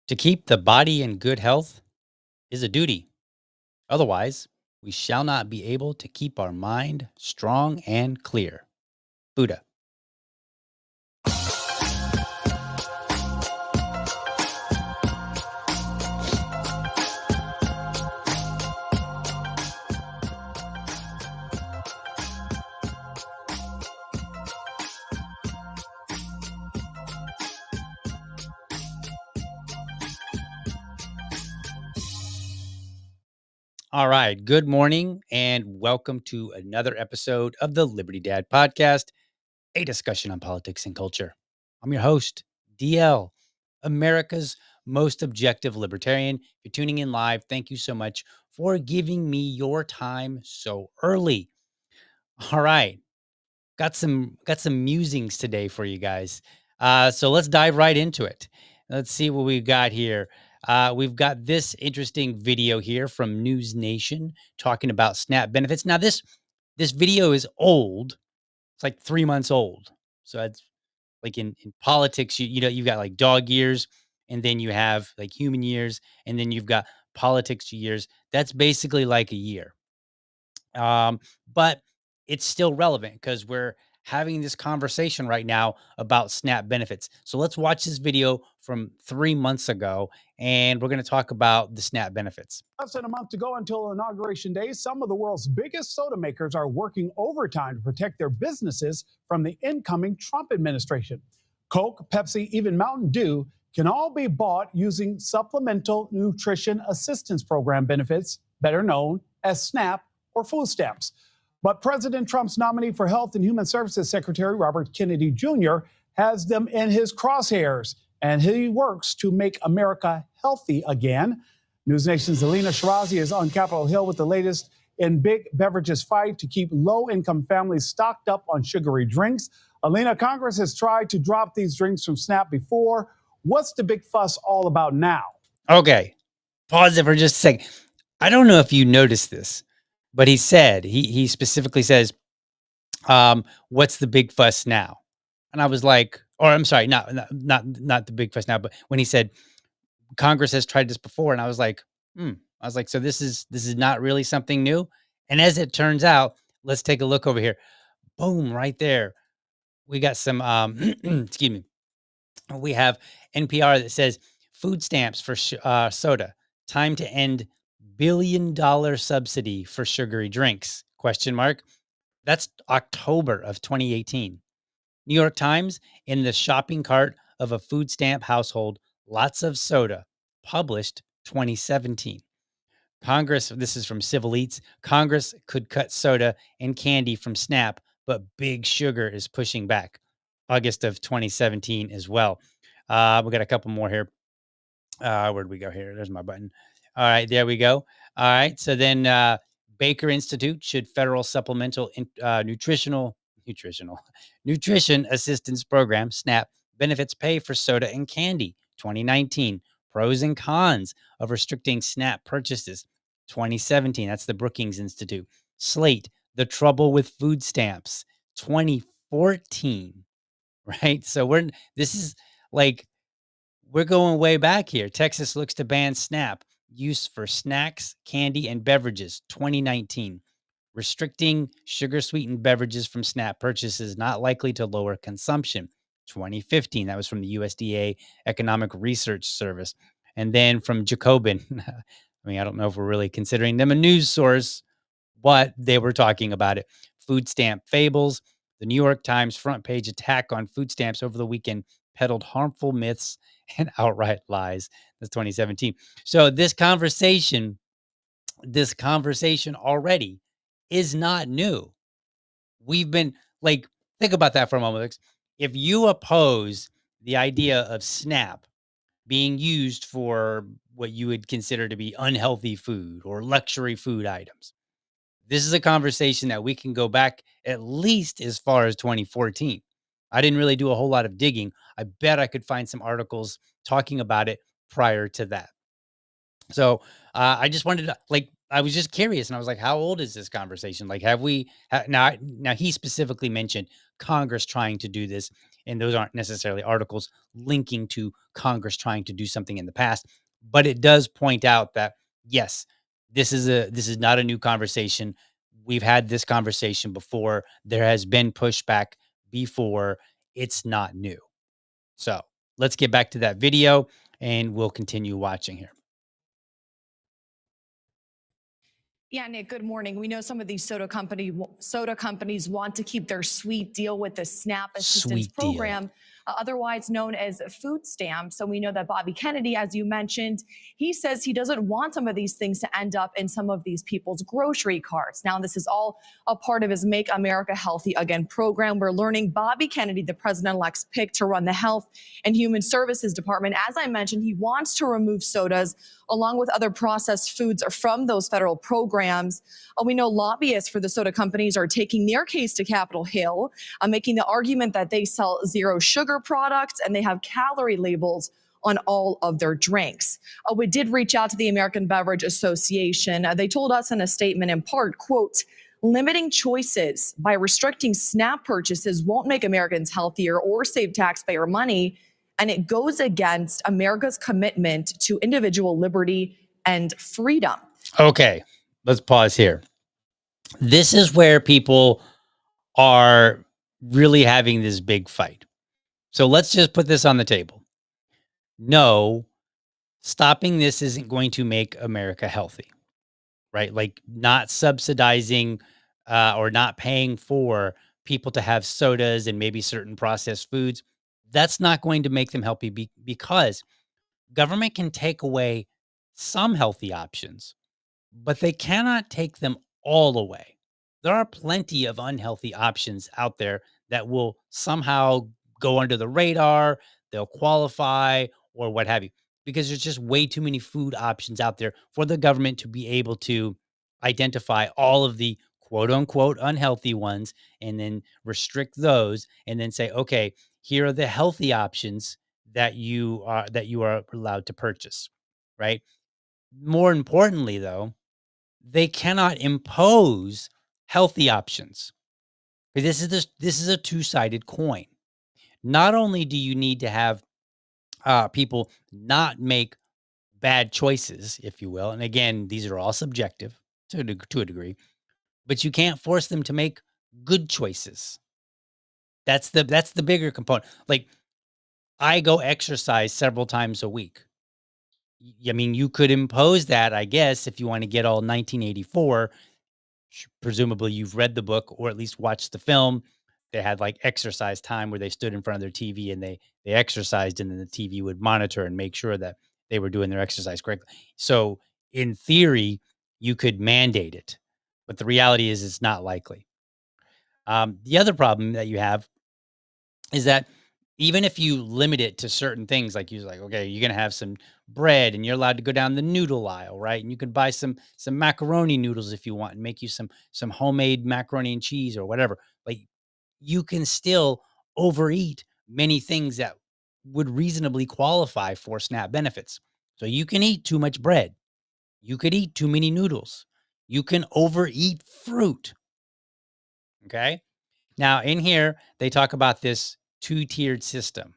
To keep the body in good health is a duty. Otherwise, we shall not be able to keep our mind strong and clear. Buddha. All right. Good morning and welcome to another episode of the Liberty Dad Podcast, a discussion on politics and culture. I'm your host, DL, America's most objective libertarian. If you're tuning in live, thank you so much for giving me your time so early. All right. Got some musings today for you guys. So let's dive right into it. Let's see what we've got here. We've got this interesting video here from News Nation talking about SNAP benefits. Now this video is old. It's like 3 months old. So it's like in politics, you know, you've got like dog years, and then you have like human years, and then you've got politics years. That's basically like a year. But it's still relevant because we're having this conversation right now about SNAP benefits. So let's watch this video from 3 months ago, and we're going to talk about the SNAP benefits. Less than a month to go until Inauguration Day, some of the world's biggest soda makers are working overtime to protect their businesses from the incoming Trump administration. Coke, Pepsi, even Mountain Dew can all be bought using Supplemental Nutrition Assistance Program benefits, better known as SNAP or food stamps. But President Trump's nominee for Health and Human Services Secretary Robert Kennedy Jr. has them in his crosshairs, and he works to make America healthy again. News Nation's Alina Shirazi is on Capitol Hill with the latest in big beverages fight to keep low-income families stocked up on sugary drinks. Alina, Congress has tried to drop these drinks from SNAP before. What's the big fuss all about now? Okay, pause it for just a second. I don't know if you noticed this, but he specifically says, "What's the big fuss now?" And I was like, or I'm sorry, not the big fuss now, but when he said Congress has tried this before, and I was like, I was like, so this is not really something new. And as it turns out, let's take a look over here. Boom, right there. We got some excuse me. We have NPR that says food stamps for soda. Time to end $1 billion subsidy for sugary drinks. Question mark. That's October of 2018. New York Times, in the shopping cart of a food stamp household, lots of soda. Published 2017. Congress, this is from Civil Eats, Congress could cut soda and candy from SNAP, but Big Sugar is pushing back. August of 2017 as well. We got a couple more here. Where'd we go here? There's my button. All right, there we go. All right. So then Baker Institute should federal supplemental nutritional nutrition assistance program SNAP benefits pay for soda and candy 2019 pros and cons of restricting SNAP purchases 2017. That's the Brookings Institute. Slate, the trouble with food stamps 2014. Right. So this is like we're going way back here. Texas looks to ban SNAP use for snacks, candy, and beverages 2019. Restricting sugar sweetened beverages from SNAP purchases not likely to lower consumption 2015. That was from the USDA Economic Research Service. And then from Jacobin, I mean, I don't know if we're really considering them a news source, but they were talking about it. Food stamp fables. The New York Times front page attack on food stamps over the weekend peddled harmful myths and outright lies. That's 2017. So this conversation already is not new. We've been like, think about that for a moment. Lex. If you oppose the idea of SNAP being used for what you would consider to be unhealthy food or luxury food items, this is a conversation that we can go back at least as far as 2014. I didn't really do a whole lot of digging. I bet I could find some articles talking about it prior to that. So I just wanted to I was just curious, and I was like, how old is this conversation? Like, have we now? He specifically mentioned Congress trying to do this, and those aren't necessarily articles linking to Congress trying to do something in the past, but it does point out that yes, this is not a new conversation. We've had this conversation before. There has been pushback before. It's not new. So let's get back to that video, and we'll continue watching here. Yeah, Nick, good morning. We know some of these soda companies want to keep their sweet deal with the SNAP assistance Sweet deal. program, otherwise known as food stamps. So we know that Bobby Kennedy, as you mentioned, he says he doesn't want some of these things to end up in some of these people's grocery carts. Now, this is all a part of his Make America Healthy Again program. We're learning Bobby Kennedy, the president-elect's pick to run the Health and Human Services Department. As I mentioned, he wants to remove sodas along with other processed foods from those federal programs. We know lobbyists for the soda companies are taking their case to Capitol Hill, making the argument that they sell zero sugar products and they have calorie labels on all of their drinks. We did reach out to the American Beverage Association. They told us in a statement in part, quote, limiting choices by restricting SNAP purchases won't make Americans healthier or save taxpayer money. And it goes against America's commitment to individual liberty and freedom. Okay, let's pause here. This is where people are really having this big fight. So let's just put this on the table. No, stopping this isn't going to make America healthy, right? Like not subsidizing or not paying for people to have sodas and maybe certain processed foods. That's not going to make them healthy because government can take away some healthy options, but they cannot take them all away. There are plenty of unhealthy options out there that will somehow go under the radar, they'll qualify or what have you, because there's just way too many food options out there for the government to be able to identify all of the quote unquote unhealthy ones and then restrict those and then say, okay, here are the healthy options that you are allowed to purchase, right? More importantly, though, they cannot impose healthy options. This is a two-sided coin. Not only do you need to have people not make bad choices, if you will, and again, these are all subjective to a degree, but you can't force them to make good choices. That's the bigger component. Like I go exercise several times a week. I mean, you could impose that, I guess, if you want to get all 1984. Presumably, you've read the book or at least watched the film. They had like exercise time where they stood in front of their TV and they exercised, and then the TV would monitor and make sure that they were doing their exercise correctly. So, in theory, you could mandate it. But the reality is it's not likely. The other problem that you have is that even if you limit it to certain things, like you're like, okay, you're gonna have some bread and you're allowed to go down the noodle aisle, right? And you can buy some macaroni noodles if you want and make you some homemade macaroni and cheese or whatever. Like you can still overeat many things that would reasonably qualify for SNAP benefits. So you can eat too much bread. You could eat too many noodles. You can overeat fruit. Okay. Now, in here, they talk about this two-tiered system.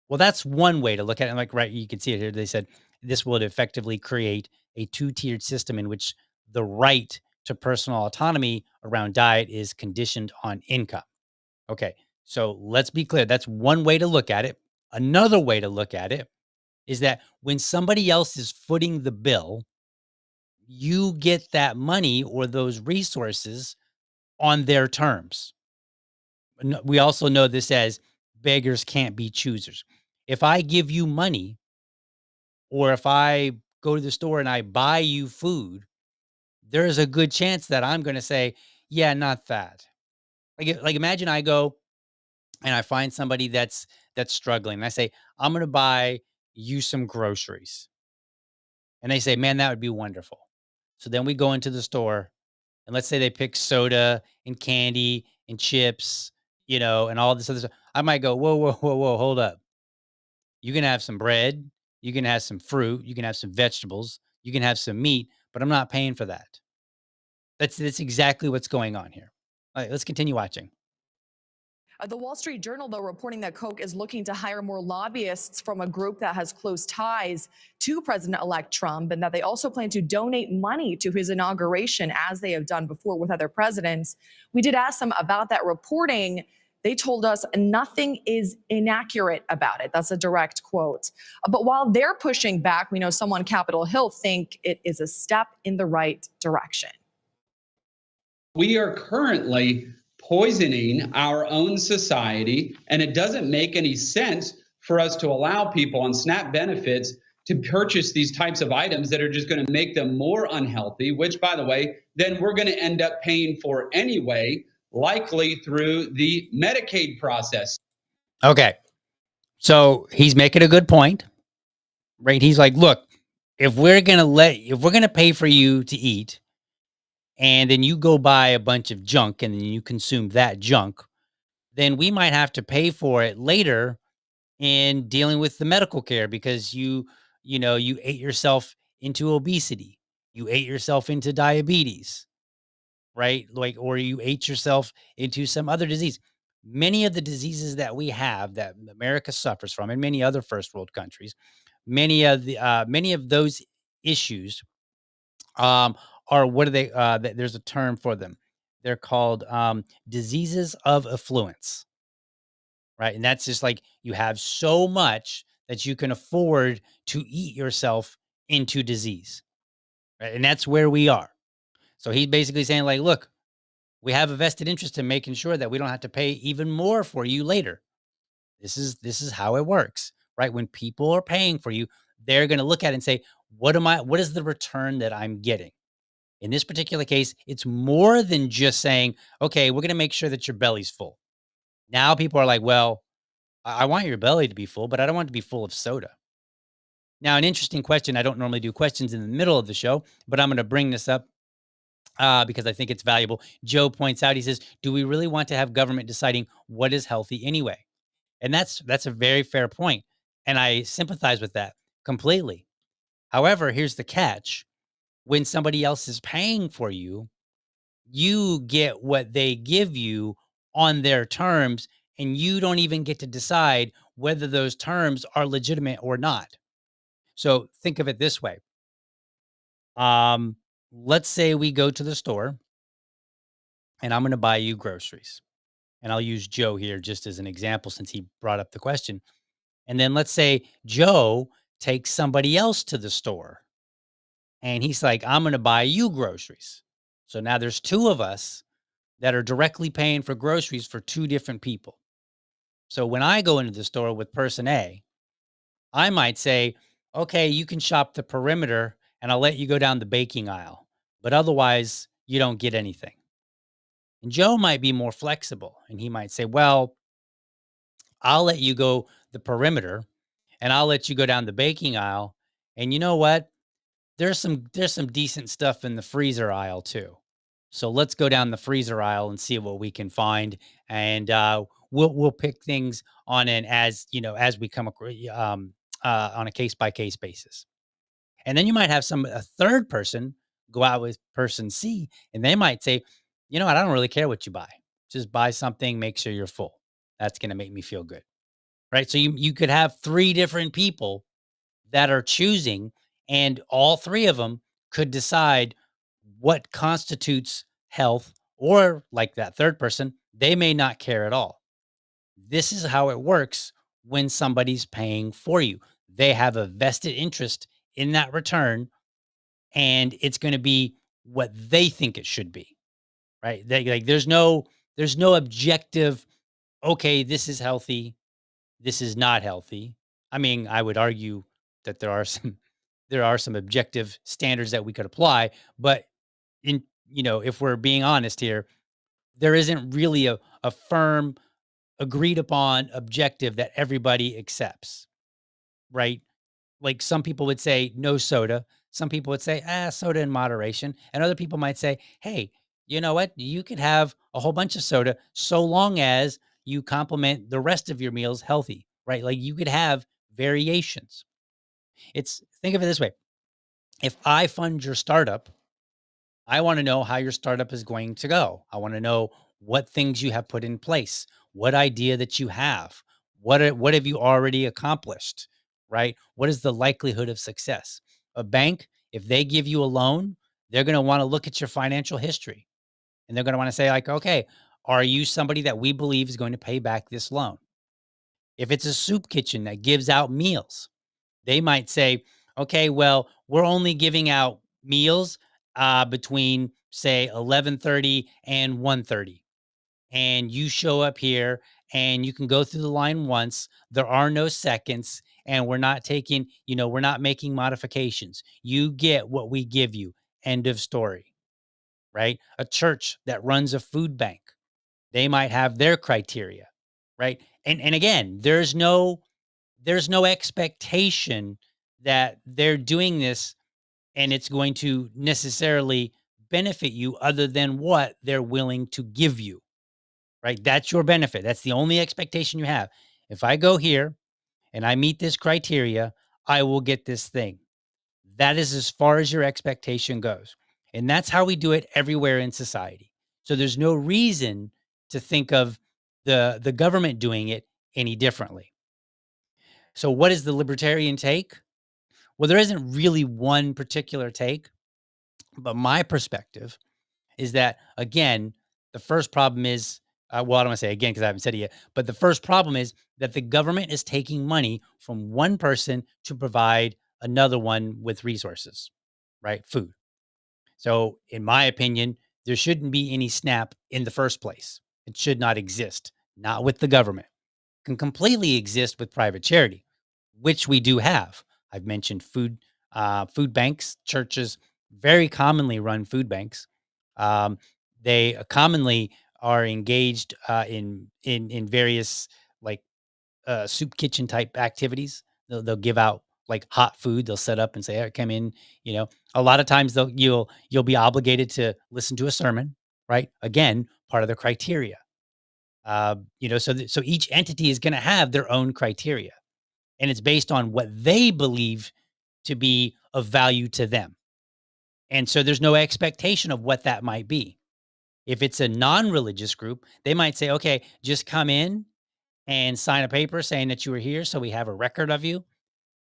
Well, that's one way to look at it. Like, right, you can see it here. They said this would effectively create a two-tiered system in which the right to personal autonomy around diet is conditioned on income. Okay, so let's be clear. That's one way to look at it. Another way to look at it is that when somebody else is footing the bill, you get that money or those resources on their terms. We also know this as beggars can't be choosers. If I give you money or if I go to the store and I buy you food, there's a good chance that I'm going to say, yeah, not that. Like imagine I go and I find somebody that's struggling. And I say, I'm going to buy you some groceries. And they say, man, that would be wonderful. So then we go into the store and let's say they pick soda and candy and chips, and all this other stuff. I might go, whoa, whoa, whoa, whoa, hold up. You can have some bread, you can have some fruit, you can have some vegetables, you can have some meat, but I'm not paying for that. That's exactly what's going on here. All right, let's continue watching. The Wall Street Journal, though, reporting that Koch is looking to hire more lobbyists from a group that has close ties to President-elect Trump, and that they also plan to donate money to his inauguration, as they have done before with other presidents. We did ask them about that reporting. They told us nothing is inaccurate about it. That's a direct quote. But while they're pushing back, we know some on Capitol Hill think it is a step in the right direction. We are currently poisoning our own society, and it doesn't make any sense for us to allow people on SNAP benefits to purchase these types of items that are just going to make them more unhealthy, which, by the way, then we're going to end up paying for anyway, likely through the Medicaid process. Okay. So he's making a good point, right? He's like, look, if we're going to pay for you to eat and then you go buy a bunch of junk and then you consume that junk, then we might have to pay for it later in dealing with the medical care because you ate yourself into obesity. You ate yourself into diabetes, right? Like, or you ate yourself into some other disease. Many of the diseases that we have that America suffers from, and many other first world countries, many of those issues um, are what are they? There's a term for them. They're called diseases of affluence, right? And that's just like you have so much that you can afford to eat yourself into disease, right? And that's where we are. So he's basically saying, like, look, we have a vested interest in making sure that we don't have to pay even more for you later. This is how it works, right? When people are paying for you, they're going to look at it and say, what is the return that I'm getting? In this particular case, it's more than just saying, okay, we're going to make sure that your belly's full. Now people are like, well, I want your belly to be full, but I don't want it to be full of soda. Now, an interesting question. I don't normally do questions in the middle of the show, but I'm going to bring this up because I think it's valuable. Joe points out, he says, do we really want to have government deciding what is healthy anyway? And that's a very fair point. And I sympathize with that completely. However, here's the catch. When somebody else is paying for you, you get what they give you on their terms, and you don't even get to decide whether those terms are legitimate or not. So think of it this way. Um, let's say we go to the store and I'm going to buy you groceries. And I'll use Joe here just as an example since he brought up the question. And then let's say Joe takes somebody else to the store and he's like, I'm going to buy you groceries. So now there's two of us that are directly paying for groceries for two different people. So when I go into the store with person A, I might say, okay, you can shop the perimeter and I'll let you go down the baking aisle. but otherwise you don't get anything. And Joe might be more flexible and he might say, well, I'll let you go the perimeter and I'll let you go down the baking aisle. And you know what? There's some decent stuff in the freezer aisle too. So let's go down the freezer aisle and see what we can find, and we'll pick things on an as we come across on a case by case basis. And then you might have a third person go out with person C, and they might say, you know what, I don't really care what you buy. Just buy something, make sure you're full. That's going to make me feel good, right? So you could have three different people that are choosing, and all three of them could decide what constitutes health, or like that third person, they may not care at all. This is how it works when somebody's paying for you. They have a vested interest in that return, and it's going to be what they think it should be, right? Like there's no objective, okay, this is healthy, this is not healthy. I mean, I would argue that there are some objective standards that we could apply, but if we're being honest here, there isn't really a firm agreed upon objective that everybody accepts, right? Like some people would say no soda, some people would say soda in moderation, and other people might say, hey, you know what? You could have a whole bunch of soda so long as you complement the rest of your meals healthy, right? Like you could have variations. It's Think of it this way. If I fund your startup, I want to know how your startup is going to go. I want to know what things you have put in place, what idea that you have, what have you already accomplished, right? What is the likelihood of success? A bank, if they give you a loan, they're going to want to look at your financial history, and they're going to want to say like, okay, are you somebody that we believe is going to pay back this loan? If it's a soup kitchen that gives out meals, they might say, okay, well, we're only giving out meals between say 11:30 and 1:30. And you show up here and you can go through the line once. There are no seconds, and we're not making modifications. You get what we give you. End of story, right? A church that runs a food bank, they might have their criteria, right? And again, there's no expectation that they're doing this and it's going to necessarily benefit you other than what they're willing to give you, right? That's your benefit. That's the only expectation you have. If I go here and I meet this criteria, I will get this thing. That is as far as your expectation goes. And that's how we do it everywhere in society. So there's no reason to think of the government doing it any differently. So what is the libertarian take? Well, there isn't really one particular take, but my perspective is that, again, the first problem is, well, I don't want to say again because I haven't said it yet, but the first problem is that the government is taking money from one person to provide another one with resources, right? Food. So, in my opinion, there shouldn't be any SNAP in the first place. It should not exist, not with the government. It can completely exist with private charity, which we do have. I've mentioned food banks. Churches very commonly run food banks. Um, they commonly are engaged in various like soup kitchen type activities. They'll give out like hot food. They'll set up and say, "Hey, come in." A lot of times you'll be obligated to listen to a sermon, right? Again, part of the criteria. So each entity is going to have their own criteria, and it's based on what they believe to be of value to them. And so there's no expectation of what that might be. If it's a non-religious group, they might say, okay, just come in and sign a paper saying that you were here so we have a record of you.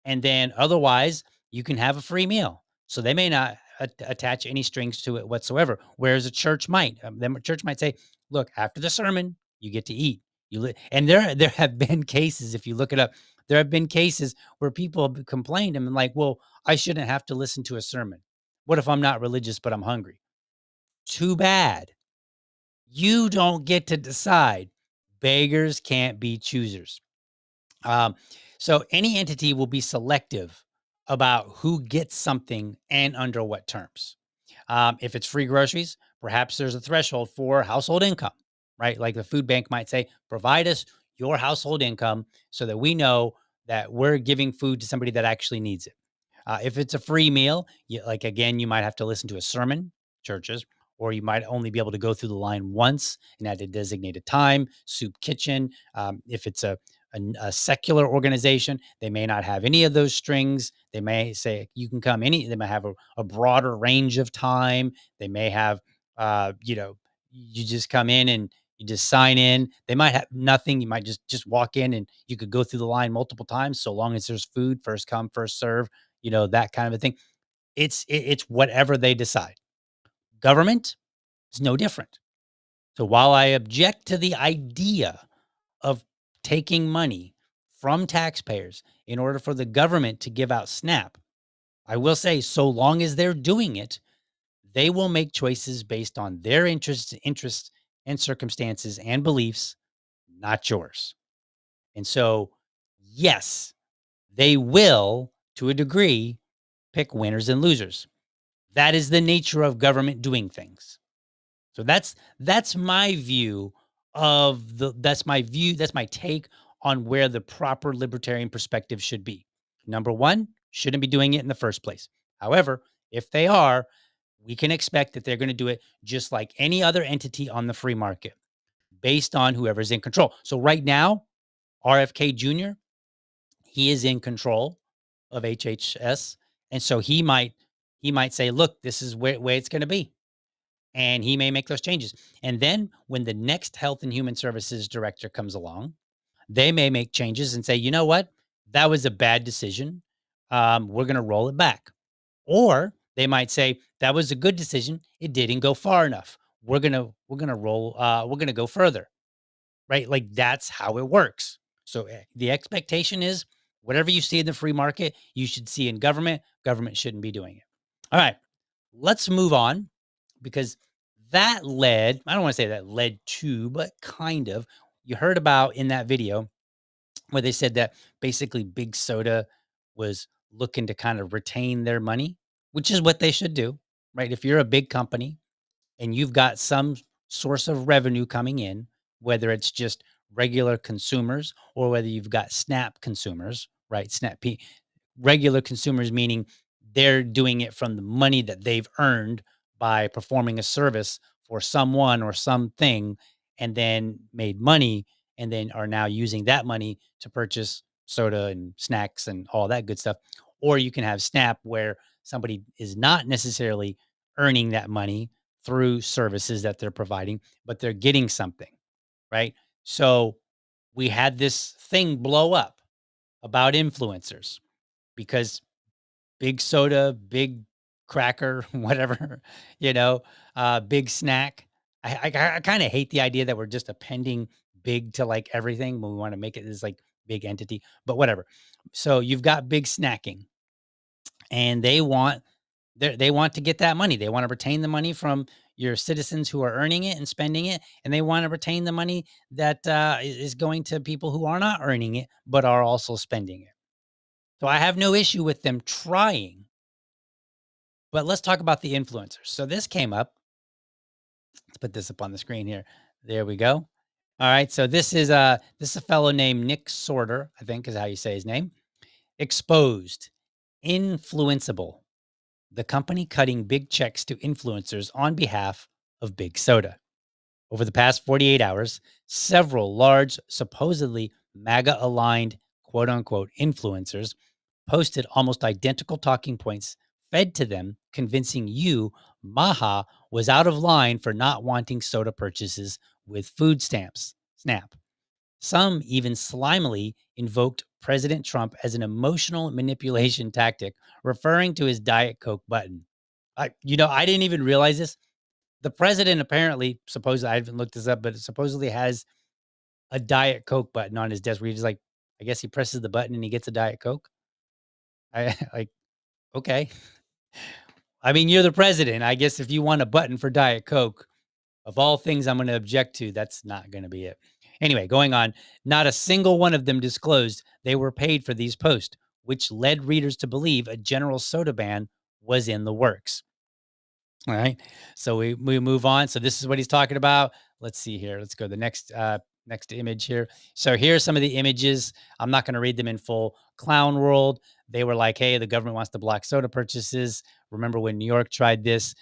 And then otherwise, you can have a free meal. So they may not attach any strings to it whatsoever. Whereas a church might. Then a church might say, look, after the sermon, you get to eat. And there have been cases, if you look it up, there have been cases where people have complained and been like, well, I shouldn't have to listen to a sermon. What if I'm not religious, but I'm hungry? Too bad. You don't get to decide. Beggars can't be choosers. Um, so any entity will be selective about who gets something and under what terms. If it's free groceries, perhaps there's a threshold for household income, right? Like the food bank might say, provide us your household income so that we know that we're giving food to somebody that actually needs it. If it's a free meal, like again, you might have to listen to a sermon, churches, or you might only be able to go through the line once and at a designated time. Soup kitchen. If it's a secular organization, they may not have any of those strings. They may say you can come any. They might have a broader range of time. They may have, you just come in and you just sign in. They might have nothing. You might just walk in and you could go through the line multiple times, so long as there's food, first come, first serve, that kind of a thing. It's whatever they decide. Government is no different. So while I object to the idea of taking money from taxpayers in order for the government to give out SNAP, I will say, so long as they're doing it, they will make choices based on their interests and circumstances and beliefs, not yours. And so, yes, they will, to a degree, pick winners and losers. That is the nature of government doing things. So that's my view that's my take on where the proper libertarian perspective should be. Number 1, shouldn't be doing it in the first place. However, if they are, we can expect that they're going to do it just like any other entity on the free market based on whoever's in control. So right now, RFK Jr., he is in control of HHS, and so he might say, "Look, this is where it's going to be." And he may make those changes. And then when the next Health and Human Services director comes along, they may make changes and say, you know what? That was a bad decision. We're going to roll it back. Or they might say, that was a good decision. It didn't go far enough. We're going to go further. Right? Like that's how it works. So the expectation is whatever you see in the free market, you should see in government. Government shouldn't be doing it. All right. Let's move on because I don't want to say that led to, but kind of, you heard about in that video where they said that basically Big Soda was looking to kind of retain their money, which is what they should do, right? If you're a big company and you've got some source of revenue coming in, whether it's just regular consumers or whether you've got SNAP consumers, right? Regular consumers, meaning they're doing it from the money that they've earned by performing a service for someone or something and then made money and then are now using that money to purchase soda and snacks and all that good stuff. Or you can have SNAP where somebody is not necessarily earning that money through services that they're providing, but they're getting something, right? So we had this thing blow up about influencers because big soda, big cracker, whatever, big snack. I kind of hate the idea that we're just appending big to like everything when we want to make it this like big entity, but whatever. So you've got big snacking and they want to get that money. They want to retain the money from your citizens who are earning it and spending it, and they want to retain the money that is going to people who are not earning it but are also spending it. So I have no issue with them trying. But let's talk about the influencers. So this came up. Let's put this up on the screen here. There we go. All right. So this is a fellow named Nick Sorter, I think is how you say his name. Exposed, influenceable. The company cutting big checks to influencers on behalf of Big Soda. Over the past 48 hours, several large, supposedly MAGA aligned quote unquote influencers posted almost identical talking points fed to them, convincing you Maha was out of line for not wanting soda purchases with food stamps. SNAP. Some even slimily invoked President Trump as an emotional manipulation tactic, referring to his Diet Coke button. I didn't even realize this. The president apparently, supposedly, I haven't looked this up, but it supposedly has a Diet Coke button on his desk where he's like, I guess he presses the button and he gets a Diet Coke. I like, okay. I mean, you're the president. I guess if you want a button for Diet Coke, of all things I'm going to object to, that's not going to be it. Anyway, going on, not a single one of them disclosed they were paid for these posts, which led readers to believe a general soda ban was in the works. All right. So we move on. So this is what he's talking about. Let's see here. Let's go to the next image here. So here's some of the images. I'm not going to read them in full. Clown World. They were like, hey, the government wants to block soda purchases. Remember when New York tried this?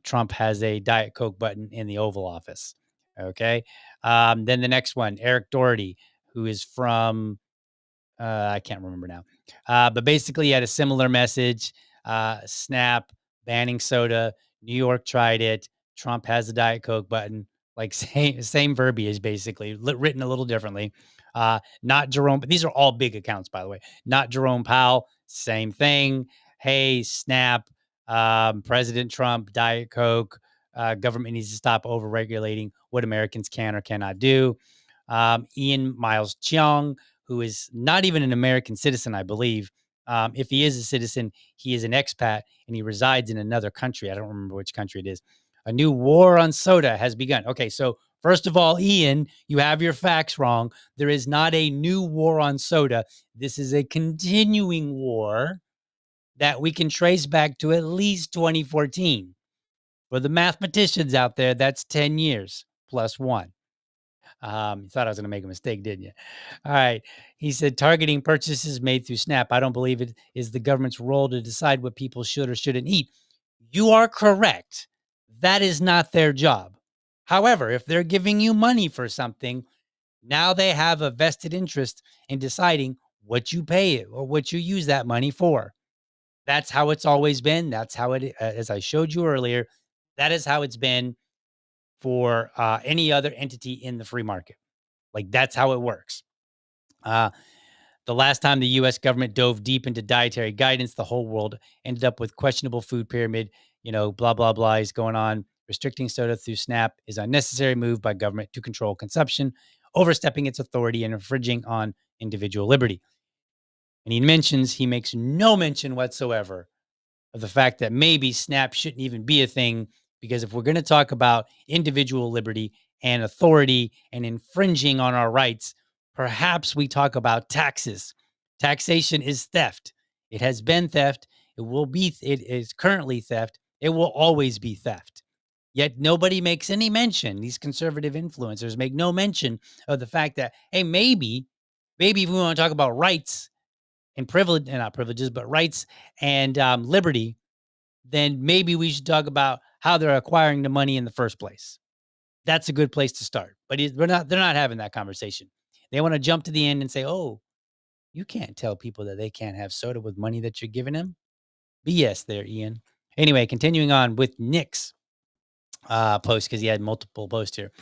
Trump has a Diet Coke button in the Oval Office. Okay. Then the next one, Eric Doherty, who is from I can't remember now. But basically, he had a similar message. Snap, banning soda. New York tried it. Trump has the Diet Coke button. Like same verbiage, basically written a little differently. Not Jerome, but these are all big accounts, by the way. Not Jerome Powell, same thing. Hey, Snap, President Trump, Diet Coke. Government needs to stop overregulating what Americans can or cannot do. Ian Miles Cheong, who is not even an American citizen, I believe. If he is a citizen, he is an expat and he resides in another country. I don't remember which country it is. A new war on soda has begun. Okay, so first of all, Ian, you have your facts wrong. There is not a new war on soda. This is a continuing war that we can trace back to at least 2014. For the mathematicians out there, that's 10 years plus one. You thought I was going to make a mistake, didn't you? All right. He said targeting purchases made through SNAP. I don't believe it is the government's role to decide what people should or shouldn't eat. You are correct. That is not their job. However, if they're giving you money for something, now they have a vested interest in deciding what you pay it or what you use that money for. That's how it's always been. That's how it, as I showed you earlier, that is how it's been for any other entity in the free market. Like that's how it works. Uh, the last time the US government dove deep into dietary guidance, the whole world ended up with questionable food pyramid, blah, blah, blah is going on. Restricting soda through SNAP is a unnecessary move by government to control consumption, overstepping its authority and infringing on individual liberty. And he makes no mention whatsoever of the fact that maybe SNAP shouldn't even be a thing, because if we're going to talk about individual liberty and authority and infringing on our rights, perhaps we talk about taxes. Taxation is theft. It has been theft. It is currently theft. It will always be theft. Yet nobody makes any mention. These conservative influencers make no mention of the fact that, hey, maybe if we want to talk about rights and privilege, and not privileges, but rights and liberty, then maybe we should talk about how they're acquiring the money in the first place. That's a good place to start. But they're not having that conversation. They want to jump to the end and say, oh, you can't tell people that they can't have soda with money that you're giving them. BS there, Ian. Anyway, continuing on with Nick's post, because he had multiple posts here.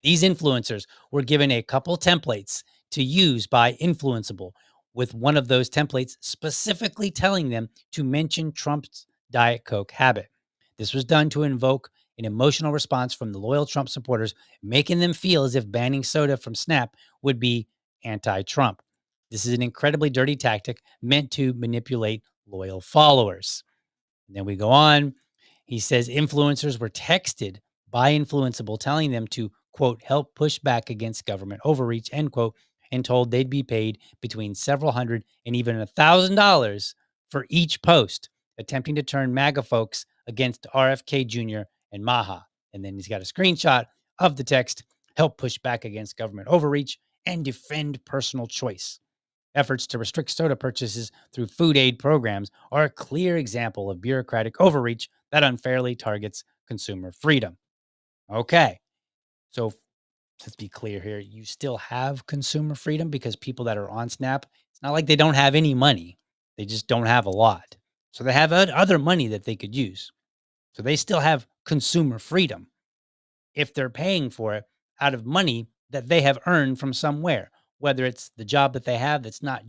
These influencers were given a couple templates to use by Influenceable, with one of those templates specifically telling them to mention Trump's Diet Coke habit. This was done to invoke an emotional response from the loyal Trump supporters, making them feel as if banning soda from SNAP would be anti-Trump. This is an incredibly dirty tactic meant to manipulate loyal followers. And then we go on. He says influencers were texted by Influenceable telling them to, quote, help push back against government overreach, end quote, and told they'd be paid between several hundred and even $1,000 for each post, attempting to turn MAGA folks against RFK Jr. and Maha. And then he's got a screenshot of the text, help push back against government overreach and defend personal choice. Efforts to restrict soda purchases through food aid programs are a clear example of bureaucratic overreach that unfairly targets consumer freedom. Okay, so let's be clear here. You still have consumer freedom because people that are on SNAP, it's not like they don't have any money. They just don't have a lot. So they have other money that they could use. So they still have consumer freedom if they're paying for it out of money that they have earned from somewhere, whether it's the job that they have that's not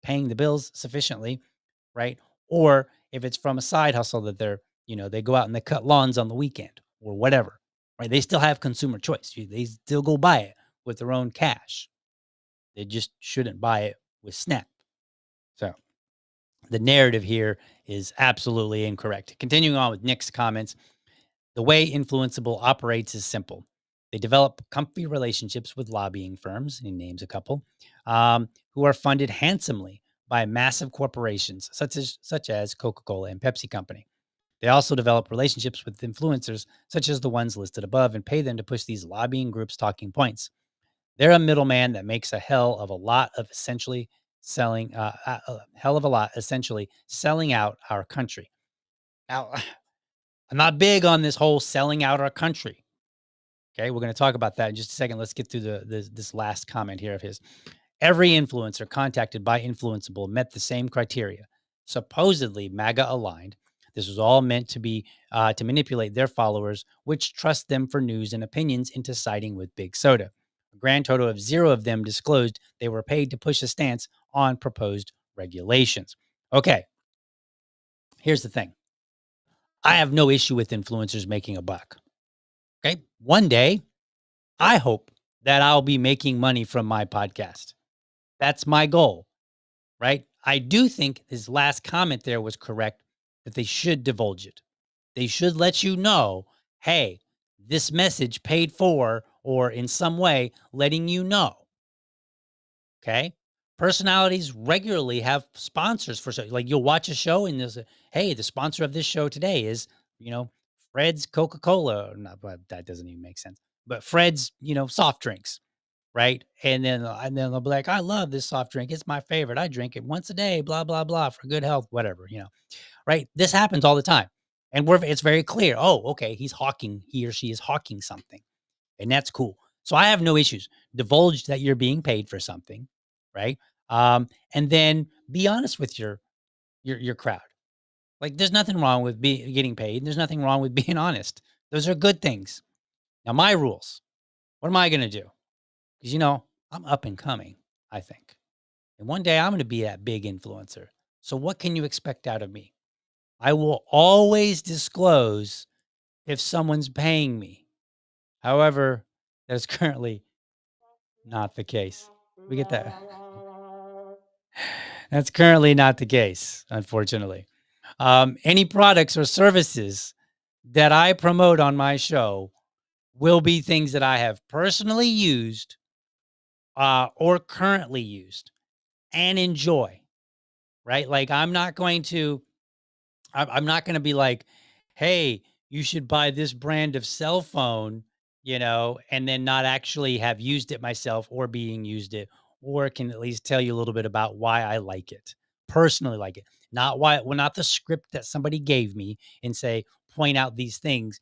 paying the bills sufficiently, right? Or if it's from a side hustle that they go out and they cut lawns on the weekend or whatever, right? They still have consumer choice. They still go buy it with their own cash. They just shouldn't buy it with SNAP. So the narrative here is absolutely incorrect. Continuing on with Nick's comments, the way Influenceable operates is simple. They develop comfy relationships with lobbying firms, and he names a couple, who are funded handsomely by massive corporations such as Coca-Cola and Pepsi Company. They also develop relationships with influencers, such as the ones listed above, and pay them to push these lobbying groups' talking points. They're a middleman that makes a hell of a lot of essentially selling out our country. Now, I'm not big on this whole selling out our country. Okay, we're going to talk about that in just a second. Let's get through this last comment here of his. Every influencer contacted by Influenceable met the same criteria, supposedly MAGA aligned. This was all meant to be to manipulate their followers, which trust them for news and opinions into siding with Big Soda. A grand total of 0 of them disclosed they were paid to push a stance on proposed regulations. Okay, here's the thing. I have no issue with influencers making a buck. Okay, one day, I hope that I'll be making money from my podcast. That's my goal, right? I do think his last comment there was correct, that they should divulge it. They should let you know, hey, this message paid for, or in some way letting you know. Okay. Personalities regularly have sponsors for shows. Like you'll watch a show and there's a, hey, the sponsor of this show today is, you know, Fred's Coca-Cola. Not, but that doesn't even make sense. But Fred's, soft drinks, right? And then they'll be like, I love this soft drink. It's my favorite. I drink it once a day, blah, blah, blah, for good health, whatever, right? This happens all the time. And it's very clear. Oh, okay, he or she is hawking something. And that's cool. So I have no issues. Divulge that you're being paid for something, right? And then be honest with your crowd. Like there's nothing wrong with getting paid. There's nothing wrong with being honest. Those are good things. Now my rules. What am I going to do? Because I'm up and coming, I think. And one day I'm going to be that big influencer. So what can you expect out of me? I will always disclose if someone's paying me. However, that is currently not the case. We get that. That's currently not the case, unfortunately. Any products or services that I promote on my show will be things that I have personally used or currently used and enjoy, right? Like I'm not going to be like, hey, you should buy this brand of cell phone, and then not actually have used it myself or being used it, or can at least tell you a little bit about why I like it, personally like it. Not the script that somebody gave me and say, point out these things.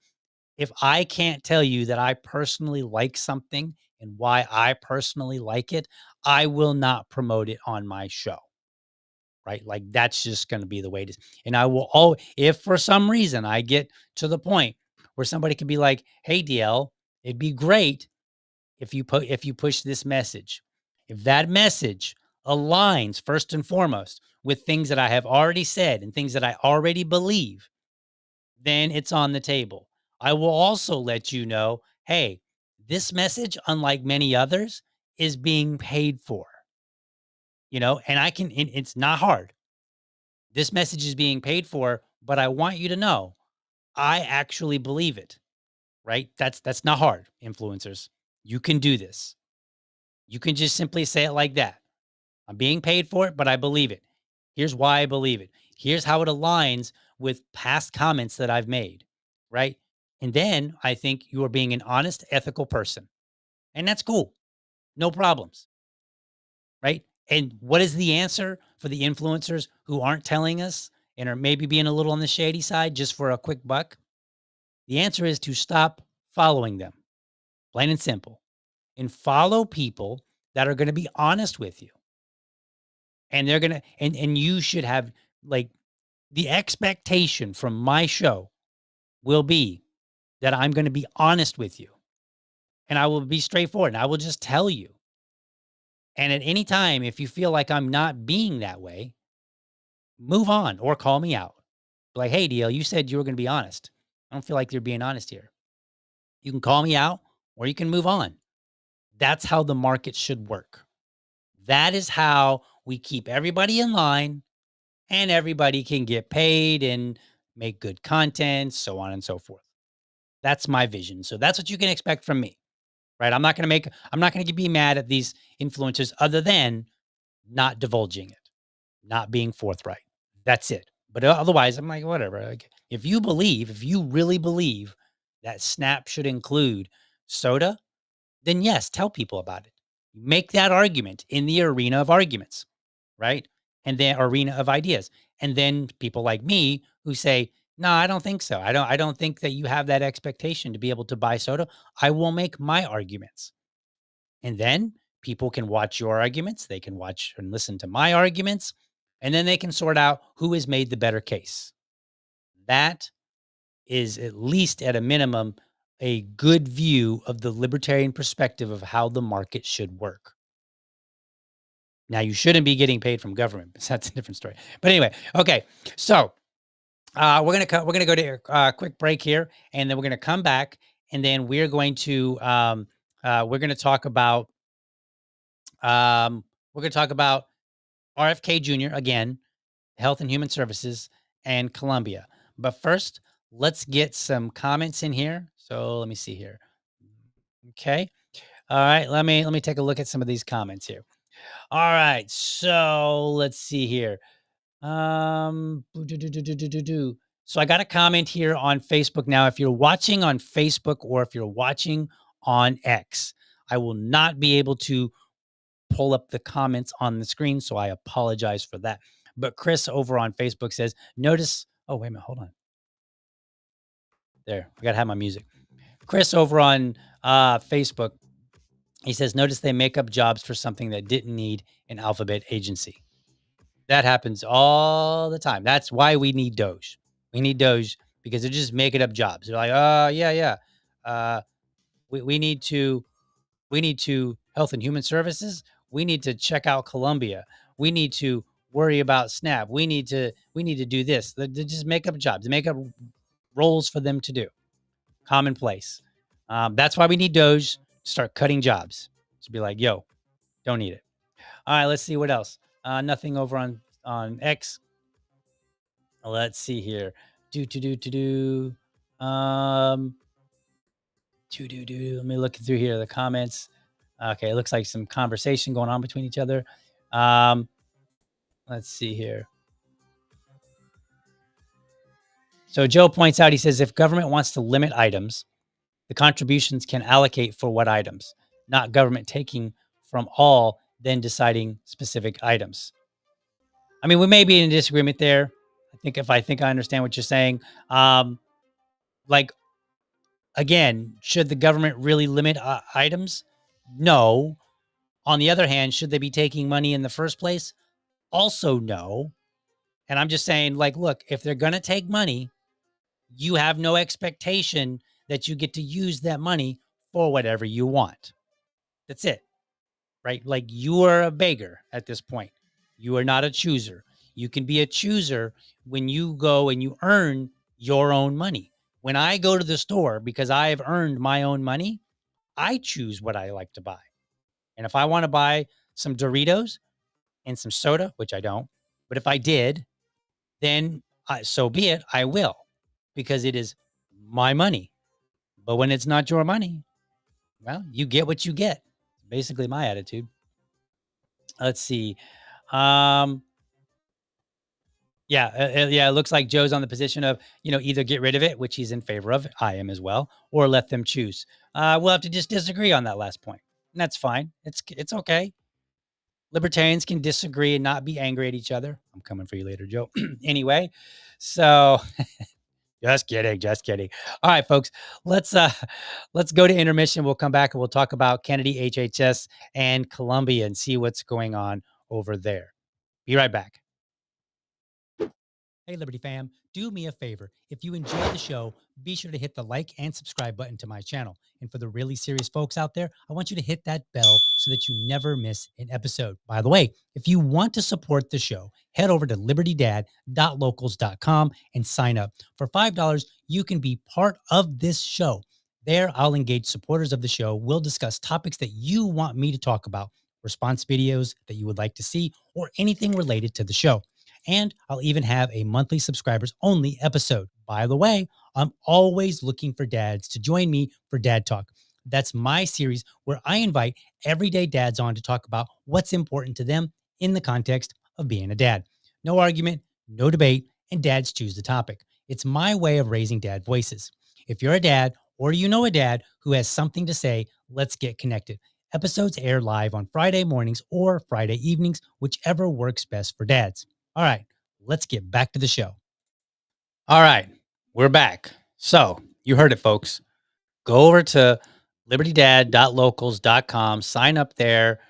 If I can't tell you that I personally like something and why I personally like it, I will not promote it on my show. Right? Like that's just going to be the way it is. And I will if for some reason I get to the point where somebody can be like, "Hey DL, it'd be great if you push this message. If that message aligns first and foremost with things that I have already said and things that I already believe, then it's on the table. I will also let you know, hey, this message, unlike many others, is being paid for. And it's not hard. This message is being paid for, but I want you to know I actually believe it, right? That's not hard, influencers. You can do this. You can just simply say it like that. I'm being paid for it, but I believe it. Here's why I believe it. Here's how it aligns with past comments that I've made, right? And then I think you are being an honest, ethical person. And that's cool. No problems, right? And what is the answer for the influencers who aren't telling us and are maybe being a little on the shady side just for a quick buck? The answer is to stop following them, plain and simple, and follow people that are going to be honest with you. And they're going to, and you should have like the expectation from my show will be that I'm going to be honest with you and I will be straightforward and I will just tell you. And at any time, if you feel like I'm not being that way, move on or call me out. Like, hey, DL, you said you were going to be honest. I don't feel like you're being honest here. You can call me out or you can move on. That's how the market should work. That is how we keep everybody in line and everybody can get paid and make good content, so on and so forth. That's my vision. So that's what you can expect from me, right? I'm not going to be mad at these influencers other than not divulging it, not being forthright. That's it. But otherwise, I'm like, whatever. Like, If you really believe that SNAP should include soda, then yes, tell people about it. Make that argument in the arena of arguments, right? And then arena of ideas. And then people like me who say, no, I don't think so. I don't think that you have that expectation to be able to buy soda. I will make my arguments. And then people can watch your arguments. They can watch and listen to my arguments. And then they can sort out who has made the better case. That is, at least at a minimum, a good view of the libertarian perspective of how the market should work. Now, you shouldn't be getting paid from government, but that's a different story. But anyway, okay. So we're gonna go to a quick break here, and then we're gonna come back, and then we're going to talk about RFK Jr. again, Health and Human Services, and Columbia. But first, let's get some comments in here. So let me see here. Okay. All right. Let me take a look at some of these comments here. All right. So let's see here. So I got a comment here on Facebook. Now, if you're watching on Facebook or if you're watching on X, I will not be able to pull up the comments on the screen, so I apologize for that. But Chris over on Facebook says, notice, oh, wait a minute, hold on. There, I got to have my music. Chris over on Facebook, he says, notice they make up jobs for something that didn't need an alphabet agency. That happens all the time. That's why we need Doge. We need Doge because they're just making up jobs. They're like, yeah. We need to Health and Human Services. We need to check out Columbia. We need to worry about SNAP. We need to do this. They just make up jobs. They make up roles for them to do. Commonplace. That's why we need Doge to start cutting jobs. To be like, yo, don't need it. All right, let's see what else. Nothing over on X. Let's see here. Let me look through here the comments. Okay, it looks like some conversation going on between each other. Let's see here. So Joe points out, he says, if government wants to limit items, the contributions can allocate for what items, not government taking from all, then deciding specific items. I mean, we may be in disagreement there. I think I understand what you're saying. Like, again, should the government really limit items? No. On the other hand, should they be taking money in the first place? Also, no. And I'm just saying, like, look, if they're going to take money, you have no expectation that you get to use that money for whatever you want. That's it, right? Like, you are a beggar at this point. You are not a chooser. You can be a chooser when you go and you earn your own money. When I go to the store because I have earned my own money, I choose what I like to buy. And if I want to buy some Doritos and some soda, which I don't, but if I did, then so be it, I will, because it is my money. But when it's not your money, well, you get what you get. Basically my attitude. Let's see. It looks like Joe's on the position of, either get rid of it, which he's in favor of. I am as well, or let them choose. We'll have to just disagree on that last point. And that's fine. It's okay. Libertarians can disagree and not be angry at each other. I'm coming for you later, Joe. Anyway, so just kidding. All right, folks, let's go to intermission. We'll come back and we'll talk about Kennedy, HHS, and Columbia and see what's going on over there. Be right back. Hey, Liberty fam, do me a favor. If you enjoy the show, be sure to hit the like and subscribe button to my channel. And for the really serious folks out there, I want you to hit that bell so that you never miss an episode. By the way, if you want to support the show, head over to libertydad.locals.com and sign up. For $5, you can be part of this show. There, I'll engage supporters of the show. We'll discuss topics that you want me to talk about, response videos that you would like to see, or anything related to the show. And I'll even have a monthly subscribers only episode. By the way, I'm always looking for dads to join me for Dad Talk. That's my series where I invite everyday dads on to talk about what's important to them in the context of being a dad. No argument, no debate, and dads choose the topic. It's my way of raising dad voices. If you're a dad or you know a dad who has something to say, let's get connected. Episodes air live on Friday mornings or Friday evenings, whichever works best for dads. All right, let's get back to the show. All right, we're back. So you heard it, folks. Go over to libertydad.locals.com, sign up there,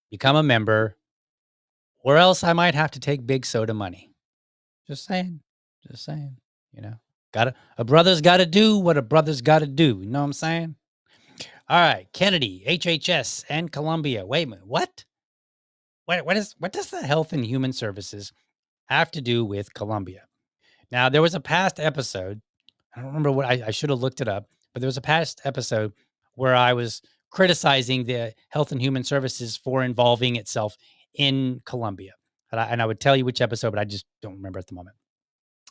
become a member, or else I might have to take big soda money. Just saying. Just saying. You know, a brother's got to do what a brother's got to do. You know what I'm saying? All right, Kennedy, HHS, and Columbia. Wait a minute. What does the Health and Human Services have to do with Columbia? Now, there was a past episode. I don't remember what I should have looked it up, but there was a past episode where I was criticizing the Health and Human Services for involving itself in Columbia. And I would tell you which episode, but I just don't remember at the moment.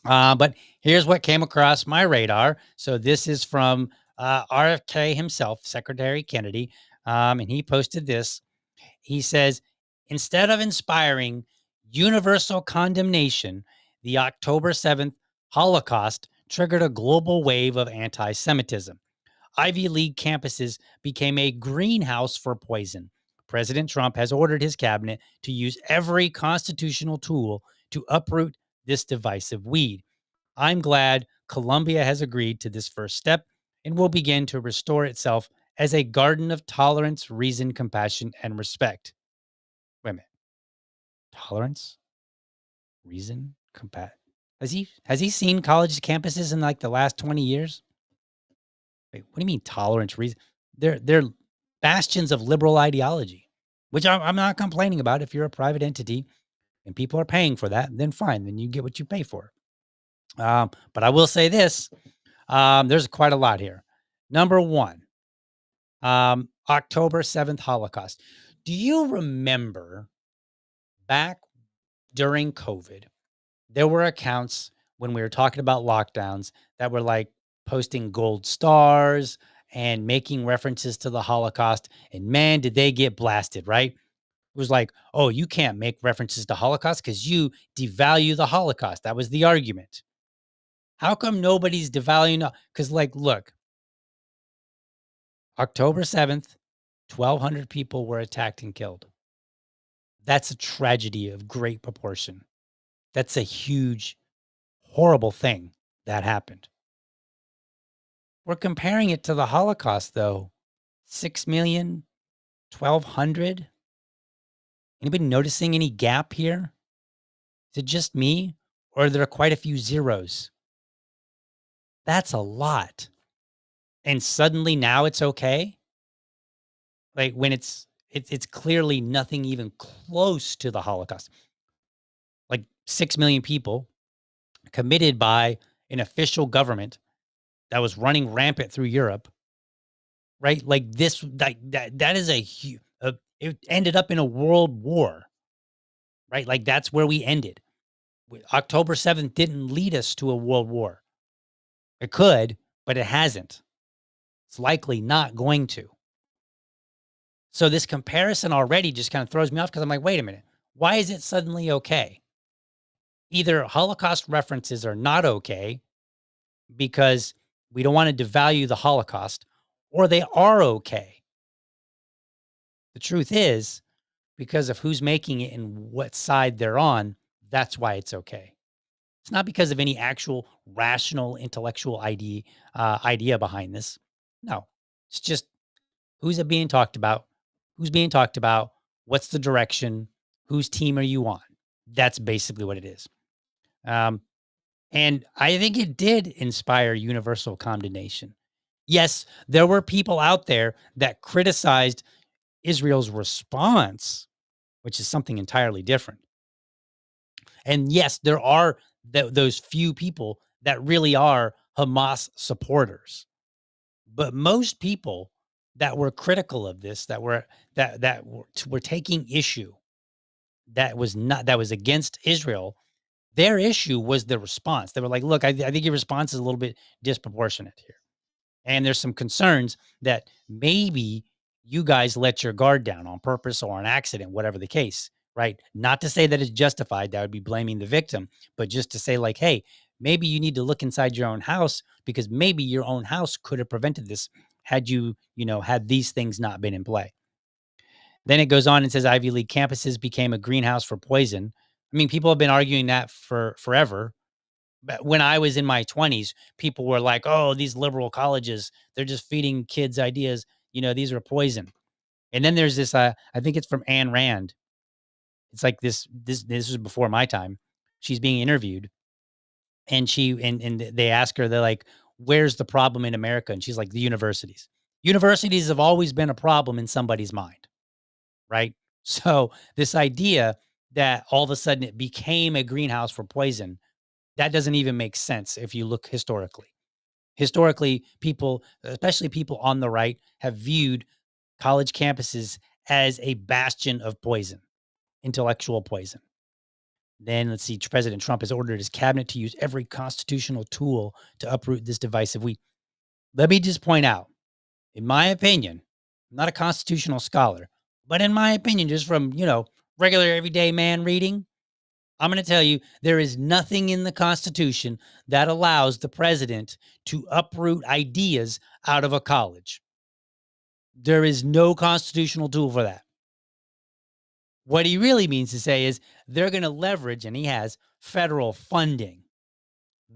But here's what came across my radar. So this is from RFK himself, Secretary Kennedy, and he posted this. He says, instead of inspiring universal condemnation, the October 7th Holocaust triggered a global wave of anti-Semitism. Ivy League campuses became a greenhouse for poison. President Trump has ordered his cabinet to use every constitutional tool to uproot this divisive weed. I'm glad Columbia has agreed to this first step and will begin to restore itself as a garden of tolerance, reason, compassion, and respect. Wait a minute. Tolerance, reason, compassion. Has he seen college campuses in like the last 20 years? Wait, what do you mean tolerance, reason? They're bastions of liberal ideology, which I'm not complaining about. If you're a private entity and people are paying for that, then fine, then you get what you pay for. But I will say this, there's quite a lot here. Number one, October 7th Holocaust. Do you remember back during COVID, there were accounts when we were talking about lockdowns that were like posting gold stars and making references to the Holocaust. And man, did they get blasted, right? It was like, oh, you can't make references to Holocaust because you devalue the Holocaust. That was the argument. How come nobody's devaluing? Because, like, look, October 7th, 1,200 people were attacked and killed. That's a tragedy of great proportion. That's a huge, horrible thing that happened. We're comparing it to the Holocaust, though. 6 million, 1,200. Anybody noticing any gap here? Is it just me, or are there quite a few zeros? That's a lot. And suddenly now it's okay? Like when it's clearly nothing even close to the Holocaust. Like 6 million people committed by an official government that was running rampant through Europe, right? Like this, that is a huge, it ended up in a world war, right? Like that's where we ended. October 7th didn't lead us to a world war. It could, but it hasn't. It's likely not going to. So this comparison already just kind of throws me off because I'm like, wait a minute, why is it suddenly okay? Either Holocaust references are not okay because we don't want to devalue the Holocaust, or they are okay. The truth is, because of who's making it and what side they're on, that's why it's okay. It's not because of any actual rational intellectual idea behind this. No, it's just who's it being talked about? Who's being talked about? What's the direction? Whose team are you on? That's basically what it is. And I think it did inspire universal condemnation. Yes, there were people out there that criticized Israel's response, which is something entirely different. And yes, there are those few people that really are Hamas supporters. But most people that were critical of this, that were taking issue, that was against Israel, their issue was the response. They were like, look, I think your response is a little bit disproportionate here. And there's some concerns that maybe you guys let your guard down on purpose or on accident, whatever the case, right? Not to say that it's justified. That would be blaming the victim, but just to say like, hey, maybe you need to look inside your own house, because maybe your own house could have prevented this had you, had these things not been in play. Then it goes on and says Ivy League campuses became a greenhouse for poison. I mean, people have been arguing that for forever. But when I was in my 20s, people were like, "Oh, these liberal colleges, they're just feeding kids ideas. These are poison." And then there's this, I think it's from Ayn Rand. It's like this was before my time. She's being interviewed, and they ask her, they're like, "Where's the problem in America?" And she's like, "The universities. Universities have always been a problem in somebody's mind." Right? So this idea that all of a sudden it became a greenhouse for poison, that doesn't even make sense if you look historically. Historically, people, especially people on the right, have viewed college campuses as a bastion of poison, intellectual poison. Then let's see, President Trump has ordered his cabinet to use every constitutional tool to uproot this divisive wheat. Let me just point out, in my opinion, I'm not a constitutional scholar, but in my opinion, just from, regular everyday man reading, I'm going to tell you there is nothing in the Constitution that allows the president to uproot ideas out of a college. There is no constitutional tool for that. What he really means to say is they're going to leverage, and he has, federal funding.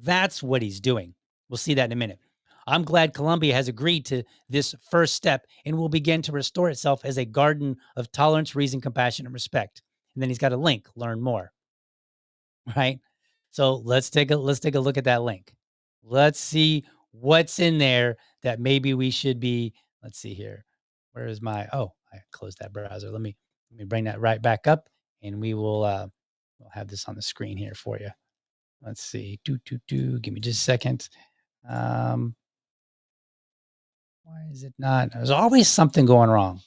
That's what he's doing. We'll see that in a minute. I'm glad Columbia has agreed to this first step and will begin to restore itself as a garden of tolerance, reason, compassion, and respect. And then he's got a link, learn more. Right? So let's take a look at that link. Let's see what's in there that maybe we should be. Let's see here. Where is my? Oh, I closed that browser. Let me bring that right back up, and we'll have this on the screen here for you. Let's see. Give me just a second. Why is it not? There's always something going wrong.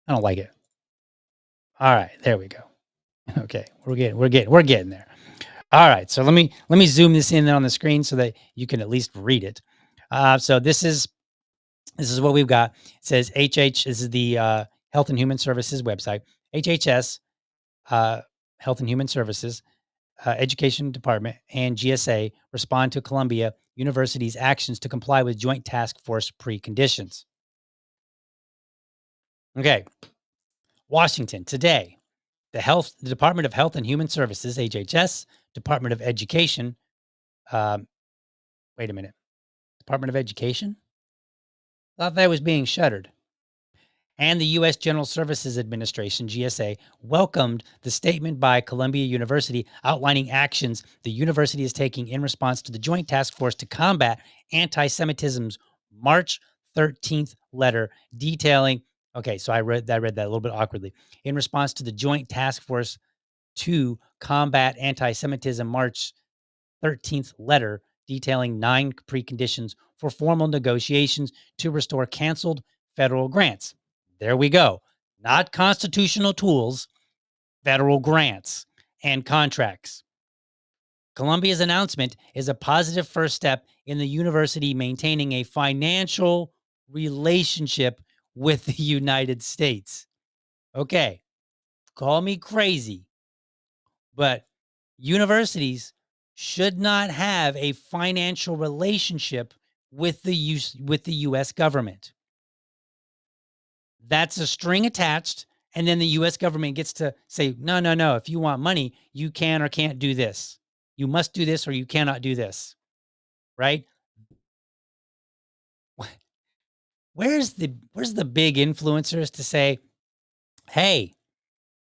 I don't like it. All right, there we go. Okay, we're getting there. All right, so let me zoom this in on the screen so that you can at least read it. So this is what we've got. It says HH. This is the Health and Human Services website. HHS, Health and Human Services, Education Department, and GSA respond to Columbia University's actions to comply with Joint Task Force preconditions. Okay, Washington today. The Department of Health and Human Services, HHS, Department of Education. Wait a minute. Department of Education? I thought that was being shuttered. And the U.S. General Services Administration, GSA, welcomed the statement by Columbia University outlining actions the university is taking in response to the Joint Task Force to Combat Anti-Semitism's March 13th letter detailing. Okay, so I read that a little bit awkwardly. In response to the Joint Task Force to Combat Anti-Semitism March 13th letter detailing 9 preconditions for formal negotiations to restore canceled federal grants. There we go. Not constitutional tools, federal grants and contracts. Columbia's announcement is a positive first step in the university maintaining a financial relationship with the United States. Okay, call me crazy, but universities should not have a financial relationship with the U.S. government. That's a string attached, and then the U.S. government gets to say, no, if you want money, you can or can't do this. You must do this or you cannot do this, right? Where's the big influencers to say, hey,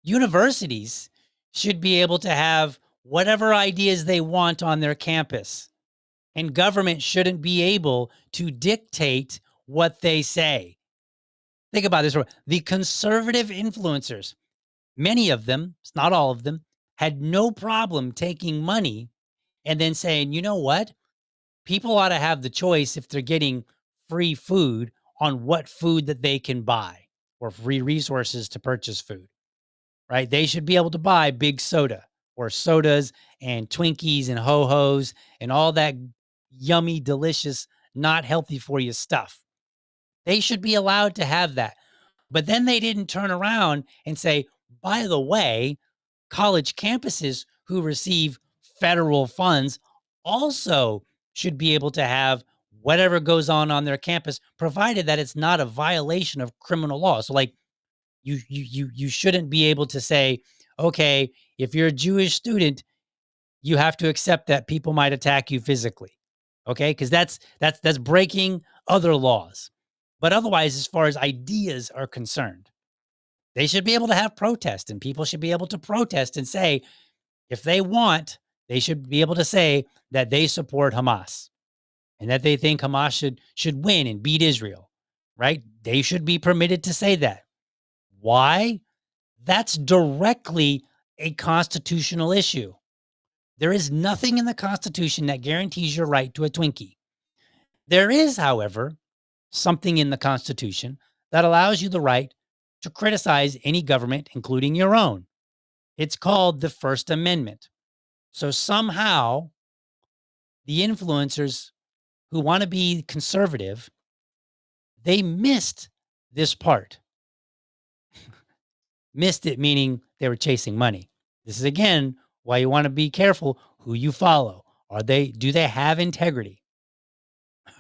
universities should be able to have whatever ideas they want on their campus, and government shouldn't be able to dictate what they say. Think about this. The conservative influencers, many of them, not all of them, had no problem taking money and then saying, you know what? People ought to have the choice if they're getting free food on what food that they can buy or free resources to purchase food, right? They should be able to buy big soda or sodas and Twinkies and Ho-Hos and all that yummy, delicious, not healthy for you stuff. They should be allowed to have that. But then they didn't turn around and say, by the way, college campuses who receive federal funds also should be able to have whatever goes on their campus, provided that it's not a violation of criminal law. So, like, you shouldn't be able to say, okay, if you're a Jewish student, you have to accept that people might attack you physically. Okay, because that's breaking other laws. But otherwise, as far as ideas are concerned, they should be able to have protest, and people should be able to protest and say, if they want, they should be able to say that they support Hamas and that they think Hamas should win and beat Israel, right? They should be permitted to say that. Why? That's directly a constitutional issue. There is nothing in the Constitution that guarantees your right to a Twinkie. There is, however, something in the Constitution that allows you the right to criticize any government, including your own. It's called the First Amendment. So somehow, the influencers who want to be conservative, they missed this part. Missed it, meaning they were chasing money. This is again why you want to be careful who you follow. Do they have integrity?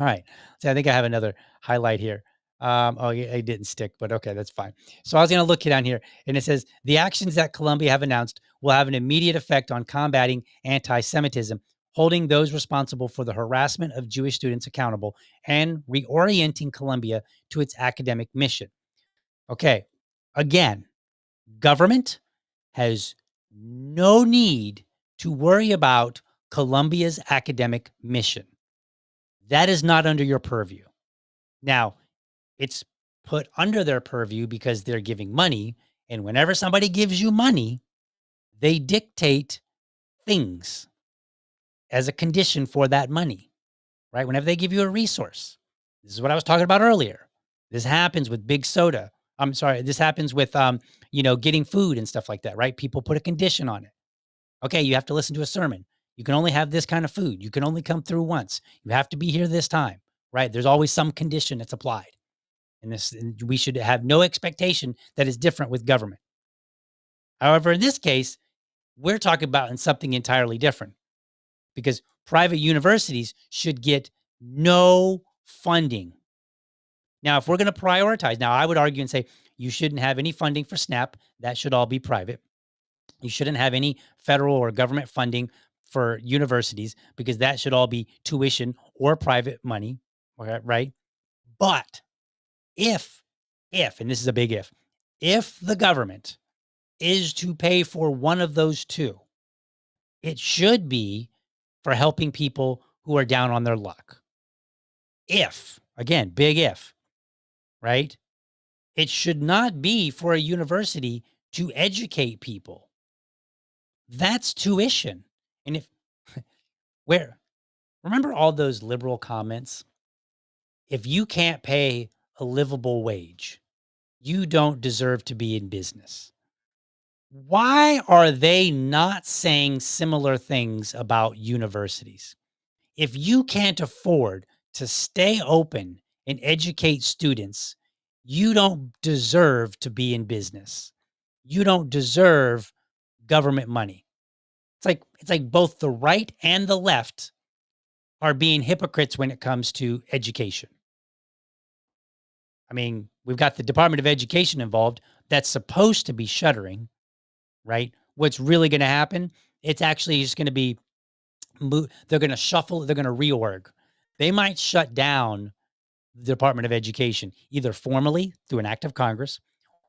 All right. So I think I have another highlight here. Oh, yeah, it didn't stick, but okay, that's fine. So I was going to look down here, and it says the actions that Colombia have announced will have an immediate effect on combating anti-Semitism, holding those responsible for the harassment of Jewish students accountable, and reorienting Colombia to its academic mission. Okay. Again, government has no need to worry about Colombia's academic mission. That is not under your purview. Now, it's put under their purview because they're giving money. And whenever somebody gives you money, they dictate things as a condition for that money, right? Whenever they give you a resource, this is what I was talking about earlier. This happens with big soda. I'm sorry. This happens with, getting food and stuff like that, right? People put a condition on it. Okay, you have to listen to a sermon. You can only have this kind of food. You can only come through once. You have to be here this time, right? There's always some condition that's applied. And we should have no expectation that is different with government. However, in this case, we're talking about in something entirely different because private universities should get no funding. Now, if we're going to prioritize, now I would argue and say you shouldn't have any funding for SNAP. That should all be private. You shouldn't have any federal or government funding for universities because that should all be tuition or private money, right? But if, and this is a big if the government is to pay for one of those two, it should be for helping people who are down on their luck. If, again, big if, right? It should not be for a university to educate people. That's tuition. And remember all those liberal comments? If you can't pay a livable wage, you don't deserve to be in business. Why are they not saying similar things about universities? If you can't afford to stay open and educate students, you don't deserve to be in business. You don't deserve government money. It's like both the right and the left are being hypocrites when it comes to education. I mean, we've got the Department of Education involved that's supposed to be shuttering, right? What's really going to happen? It's actually just going to be, they're going to shuffle, they're going to reorg. They might shut down the Department of Education, either formally through an act of Congress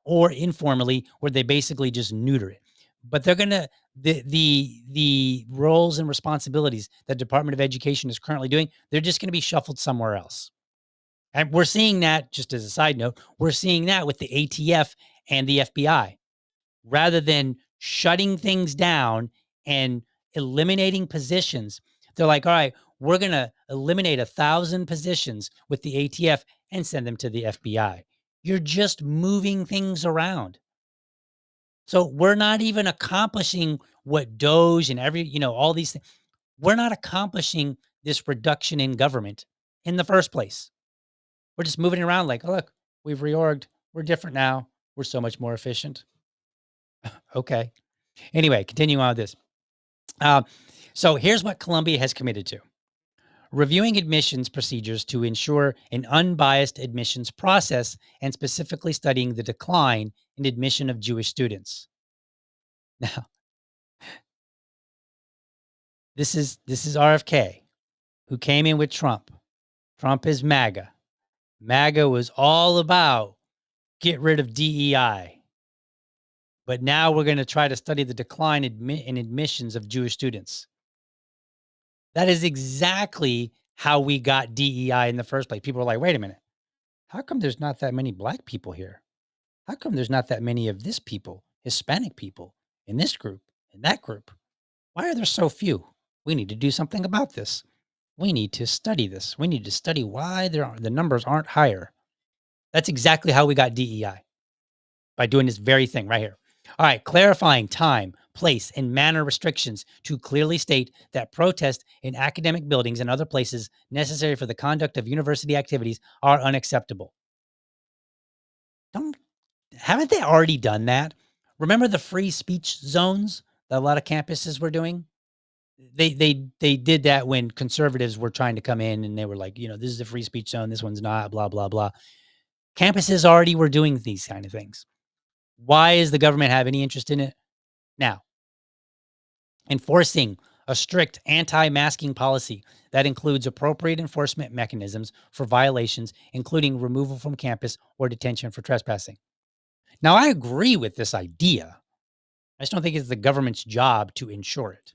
or informally where they basically just neuter it. But they're going to, the roles and responsibilities that Department of Education is currently doing, they're just going to be shuffled somewhere else. And we're seeing that, just as a side note, we're seeing that with the ATF and the FBI. Rather than shutting things down and eliminating positions, they're like, all right, we're going to eliminate 1,000 positions with the ATF and send them to the FBI. You're just moving things around. So we're not even accomplishing what Doge and all these things. We're not accomplishing this reduction in government in the first place. We're just moving around like, oh, look, we've reorged. We're different now. We're so much more efficient. Okay. Anyway, continuing on with this. Uh, so here's what Columbia has committed to: reviewing admissions procedures to ensure an unbiased admissions process and specifically studying the decline in admission of Jewish students. Now, this is RFK, who came in with Trump. Trump is MAGA. MAGA was all about get rid of DEI. But now we're going to try to study the decline in admissions of Jewish students. That is exactly how we got DEI in the first place. People are like, wait a minute, how come there's not that many black people here? How come there's not that many of this people, Hispanic people, in this group, in that group? Why are there so few? We need to do something about this. We need to study this. We need to study why the numbers aren't higher. That's exactly how we got DEI, by doing this very thing right here. All right, clarifying time, place, and manner restrictions to clearly state that protests in academic buildings and other places necessary for the conduct of university activities are unacceptable. Haven't they already done that? Remember the free speech zones that a lot of campuses were doing? They did that when conservatives were trying to come in, and they were like, this is a free speech zone, this one's not, blah, blah, blah. Campuses already were doing these kind of things. Why does the government have any interest in it? Now, enforcing a strict anti-masking policy that includes appropriate enforcement mechanisms for violations, including removal from campus or detention for trespassing. Now, I agree with this idea. I just don't think it's the government's job to ensure it.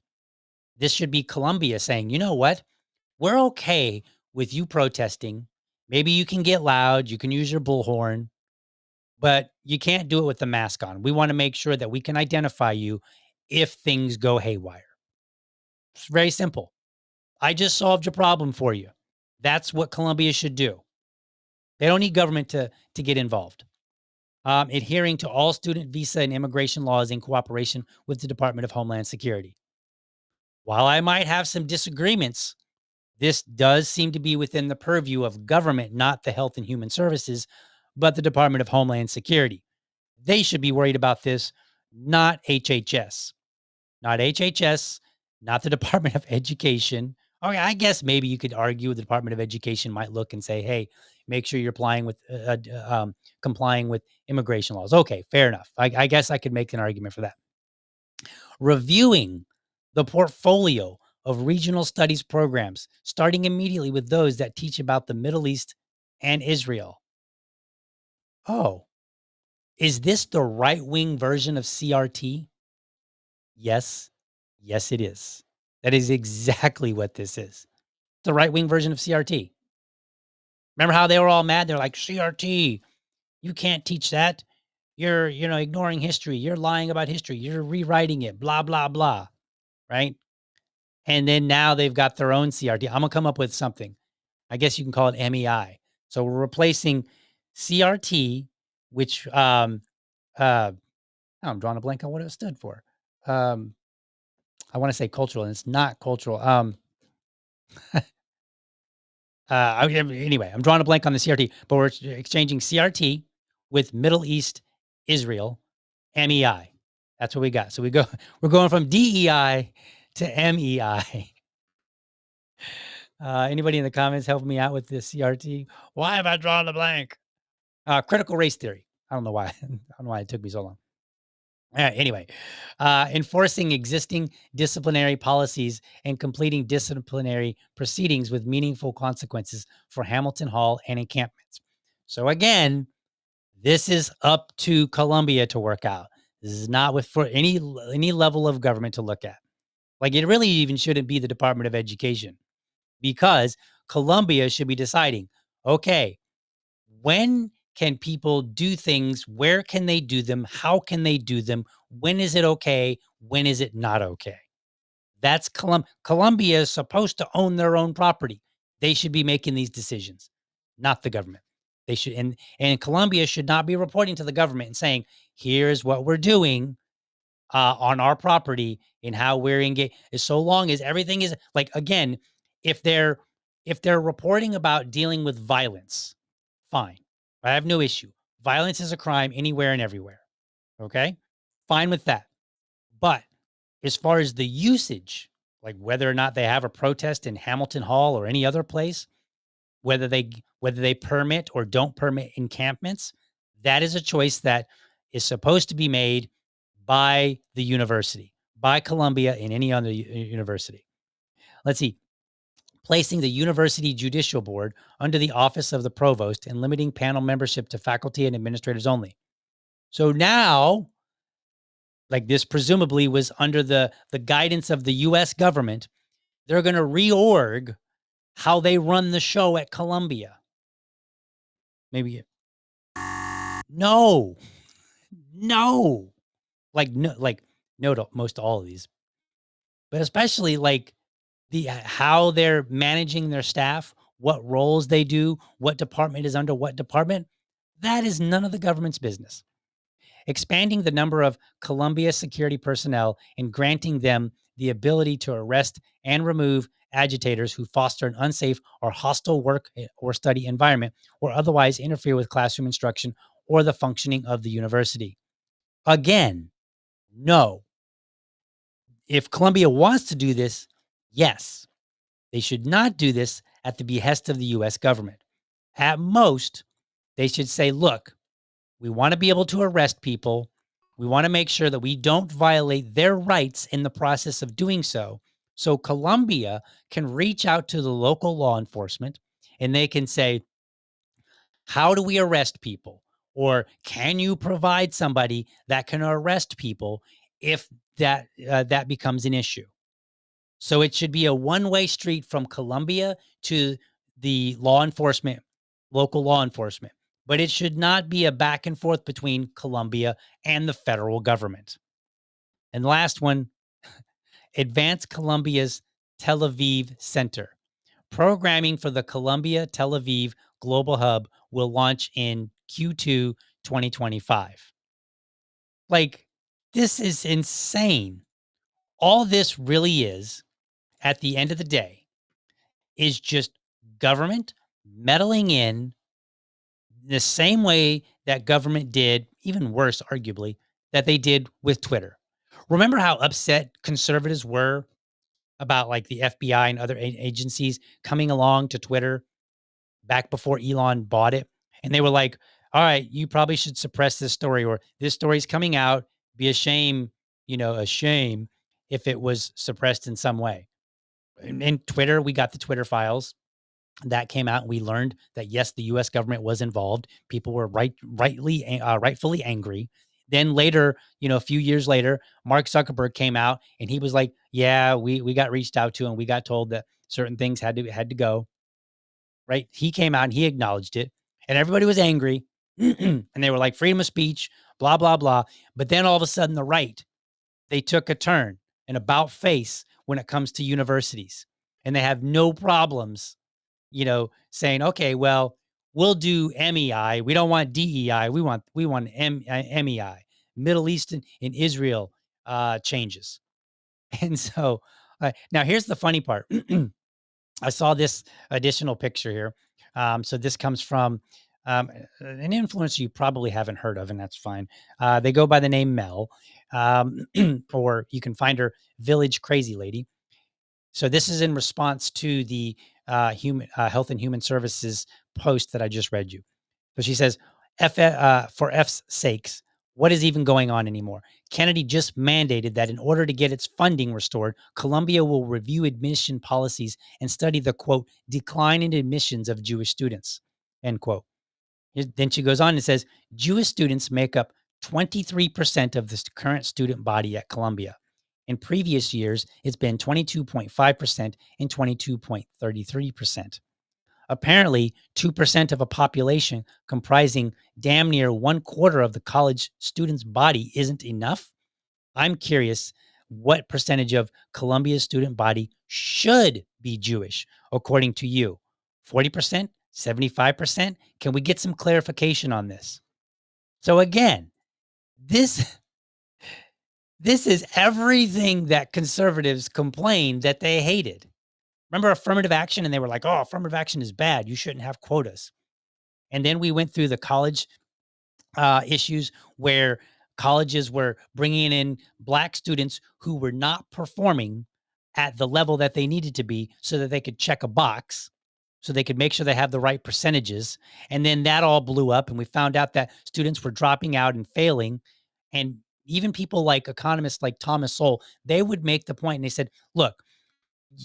This should be Columbia saying, you know what? We're okay with you protesting. Maybe you can get loud, you can use your bullhorn, but you can't do it with the mask on. We want to make sure that we can identify you if things go haywire. It's very simple. I just solved your problem for you. That's what Columbia should do. They don't need government to get involved. Adhering to all student visa and immigration laws in cooperation with the Department of Homeland Security. While I might have some disagreements, this does seem to be within the purview of government, not the Health and Human Services, but the Department of Homeland Security. They should be worried about this, not HHS. Not HHS, not the Department of Education. Okay, I guess maybe you could argue the Department of Education might look and say, hey, make sure you're complying with immigration laws. Okay, fair enough. I guess I could make an argument for that. Reviewing the portfolio of regional studies programs, starting immediately with those that teach about the Middle East and Israel. Oh, is this the right-wing version of CRT? Yes. Yes, it is. That is exactly what this is. The right-wing version of CRT. Remember how they were all mad? They're like, CRT, you can't teach that. You're, ignoring history. You're lying about history. You're rewriting it, blah, blah, blah. Right? And then now they've got their own CRT. I'm going to come up with something. I guess you can call it MEI. So we're replacing CRT, which, I'm drawing a blank on what it stood for. I want to say cultural, and it's not cultural. Anyway, I'm drawing a blank on the CRT, but we're exchanging CRT with Middle East Israel MEI. That's what we got. So we're going from DEI to MEI. Anybody in the comments help me out with this CRT? Why have I drawn the blank? Critical race theory. I don't know why. I don't know why it took me so long. Anyway, enforcing existing disciplinary policies and completing disciplinary proceedings with meaningful consequences for Hamilton Hall and encampments. So again, this is up to Columbia to work out. This is not for any level of government to look at. Like, it really even shouldn't be the Department of Education, because Columbia should be deciding, okay, when can people do things? Where can they do them? How can they do them? When is it okay? When is it not okay? That's Columbia is supposed to own their own property. They should be making these decisions, not the government. They should, and Columbia should not be reporting to the government and saying, here's what we're doing on our property and how we're engaged. So long as everything is like, again, if they're reporting about dealing with violence, fine. I have no issue. Violence is a crime anywhere and everywhere. Okay? Fine with that. But as far as the usage, like whether or not they have a protest in Hamilton Hall or any other place, whether they permit or don't permit encampments, that is a choice that is supposed to be made by the university, by Columbia and any other university. Let's see. Placing the university judicial board under the office of the provost and limiting panel membership to faculty and administrators only. So now, like this presumably was under the guidance of the US government, they're going to reorg how they run the show at Columbia. Maybe no, no, like no to most all of these, but especially like the how they're managing their staff, what roles they do, what department is under what department. That is none of the government's business. Expanding the number of Columbia security personnel and granting them the ability to arrest and remove agitators who foster an unsafe or hostile work or study environment or otherwise interfere with classroom instruction or the functioning of the university. Again, no. If Columbia wants to do this, yes. They should not do this at the behest of the US government. At most, they should say, look, we want to be able to arrest people. We want to make sure that we don't violate their rights in the process of doing so. So Columbia can reach out to the local law enforcement and they can say, how do we arrest people? Or can you provide somebody that can arrest people if that becomes an issue? So it should be a one-way street from Columbia to the law enforcement, local law enforcement. But it should not be a back and forth between Columbia and the federal government. And the last one, advance Columbia's Tel Aviv Center. Programming for the Columbia Tel Aviv Global Hub will launch in Q2 2025. Like, this is insane. All this really is, at the end of the day, is just government meddling in the same way that government did, even worse, arguably, that they did with Twitter. Remember how upset conservatives were about like the FBI and other agencies coming along to Twitter back before Elon bought it? And they were like, all right, you probably should suppress this story, or this story's coming out. Be a shame, a shame if it was suppressed in some way. In Twitter, we got the Twitter files that came out, and we learned that yes, the U.S. government was involved. People were rightfully angry. Then later, a few years later, Mark Zuckerberg came out and he was like, "Yeah, we got reached out to and we got told that certain things had to go." Right? He came out and he acknowledged it, and everybody was angry, and they were like, "Freedom of speech, blah blah blah." But then all of a sudden, the right, they took a turn, an about face when it comes to universities, and they have no problems saying, okay, well, we'll do MEI. We don't want DEI. We want MEI, Middle East and Israel changes. And so now here's the funny part. I saw this additional picture here. So this comes from an influencer you probably haven't heard of, and that's fine. They go by the name Mel, or you can find her Village Crazy Lady. So this is in response to the Health and Human Services post that I just read you. So she says, for F's sakes, what is even going on anymore? Kennedy just mandated that in order to get its funding restored, Columbia will review admission policies and study the, quote, decline in admissions of Jewish students, end quote. Then she goes on and says, Jewish students make up 23% of the current student body at Columbia. In previous years, it's been 22.5% and 22.33%. Apparently, 2% of a population comprising damn near 1/4 of the college students' body isn't enough. I'm curious what percentage of Columbia's student body should be Jewish, according to you. 40%? 75%? Can we get some clarification on this? So again, this is everything that conservatives complained that they hated. Remember affirmative action? And they were like, oh, affirmative action is bad. You shouldn't have quotas. And then we went through the college issues where colleges were bringing in Black students who were not performing at the level that they needed to be so that they could check a box, so they could make sure they have the right percentages. And then that all blew up, and we found out that students were dropping out and failing. And even people like economists like Thomas Sowell, they would make the point and they said, look,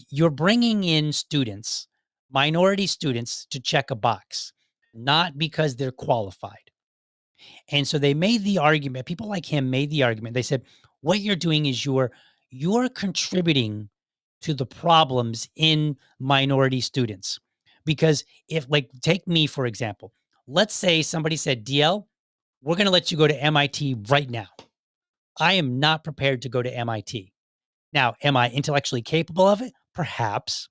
you're bringing in students, minority students, to check a box, not because they're qualified. And so they made the argument, people like him made the argument. They said, what you're doing is you're contributing to the problems in minority students. Because if, like, take me, for example, let's say somebody said, DL, we're going to let you go to MIT right now. I am not prepared to go to MIT. Now, am I intellectually capable of it? Perhaps,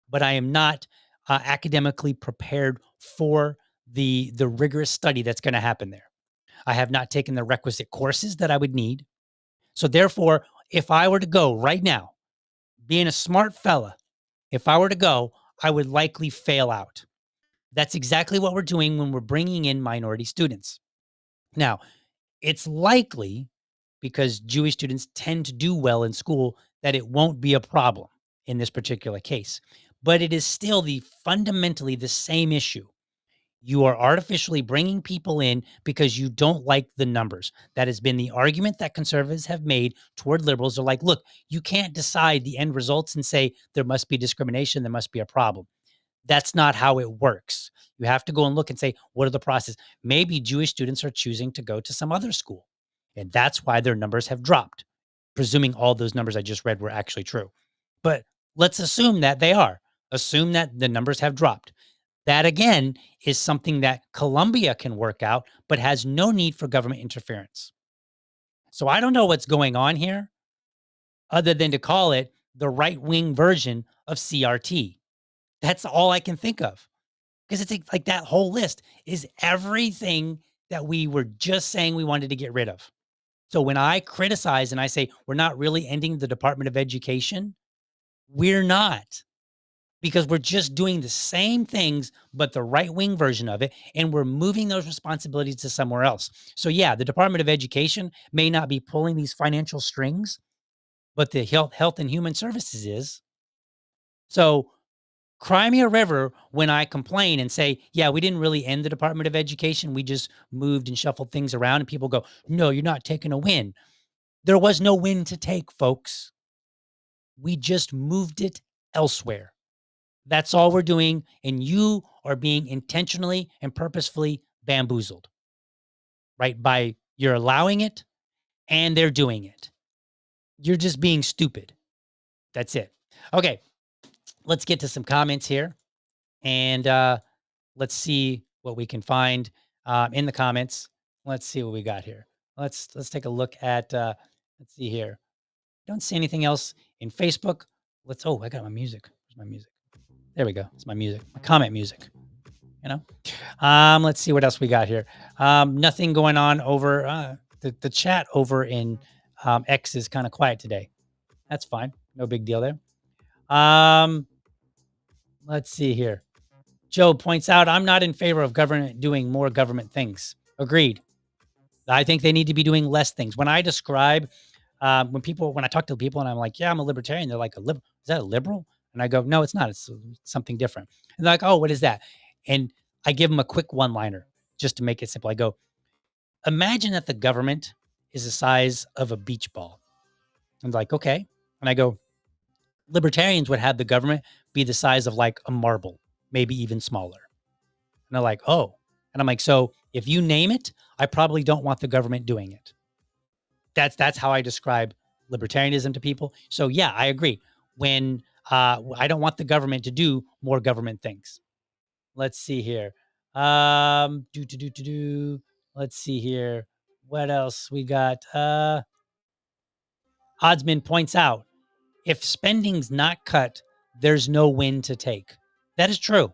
but I am not academically prepared for the rigorous study that's going to happen there. I have not taken the requisite courses that I would need. So therefore, if I were to go right now, being a smart fella, if I were to go, I would likely fail out. That's exactly what we're doing when we're bringing in minority students. Now, it's likely, because Jewish students tend to do well in school, that it won't be a problem in this particular case. But it is still fundamentally the same issue. You are artificially bringing people in because you don't like the numbers. That has been the argument that conservatives have made toward liberals. They're like, look, you can't decide the end results and say there must be discrimination, there must be a problem. That's not how it works. You have to go and look and say, what are the process? Maybe Jewish students are choosing to go to some other school, and that's why their numbers have dropped, presuming all those numbers I just read were actually true. But let's assume that they are. Assume that the numbers have dropped. That, again, is something that Columbia can work out, but has no need for government interference. So I don't know what's going on here other than to call it the right-wing version of CRT. That's all I can think of. Because it's like that whole list is everything that we were just saying we wanted to get rid of. So when I criticize and I say we're not really ending the Department of Education, we're not. Because we're just doing the same things, but the right-wing version of it, and we're moving those responsibilities to somewhere else. So yeah, the Department of Education may not be pulling these financial strings, but the Health and Human Services is. So cry me a river when I complain and say, yeah, we didn't really end the Department of Education. We just moved and shuffled things around, and people go, no, you're not taking a win. There was no win to take, folks. We just moved it elsewhere. That's all we're doing, and you are being intentionally and purposefully bamboozled, right? By you're allowing it, and they're doing it. You're just being stupid. That's it. Okay, let's get to some comments here, and let's see what we can find in the comments. Let's see what we got here. Let's take a look at. Let's see here. Don't see anything else in Facebook. I got my music. Where's my music? There we go. It's my music, my comment music, let's see what else we got here. Nothing going on over the chat over in X is kind of quiet today. That's fine. No big deal there. Let's see here. Joe points out, I'm not in favor of government doing more government things. Agreed. I think they need to be doing less things. When I describe, when I talk to people and I'm like, yeah, I'm a libertarian, they're like, is that a liberal? And I go, no, it's not. It's something different. And they're like, oh, what is that? And I give them a quick one-liner just to make it simple. I go, imagine that the government is the size of a beach ball. I'm like, okay. And I go, libertarians would have the government be the size of like a marble, maybe even smaller. And they're like, oh. And I'm like, so if you name it, I probably don't want the government doing it. That's how I describe libertarianism to people. So yeah, I agree. When I don't want the government to do more government things. Let's see here. Let's see here. What else we got? Oddsman points out, if spending's not cut, there's no win to take. That is true.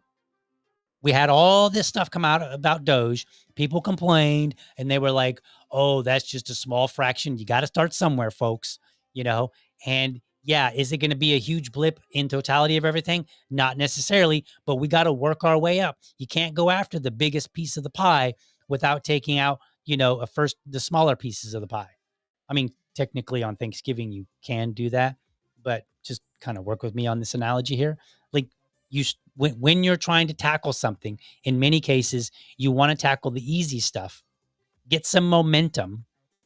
We had all this stuff come out about Doge. People complained, and they were like, oh, that's just a small fraction. You got to start somewhere, folks. And yeah, is it going to be a huge blip in totality of everything? Not necessarily, but we got to work our way up. You can't go after the biggest piece of the pie without taking out, the smaller pieces of the pie. I mean, technically on Thanksgiving, you can do that, but just kind of work with me on this analogy here. Like when you're trying to tackle something, in many cases, you want to tackle the easy stuff, get some momentum.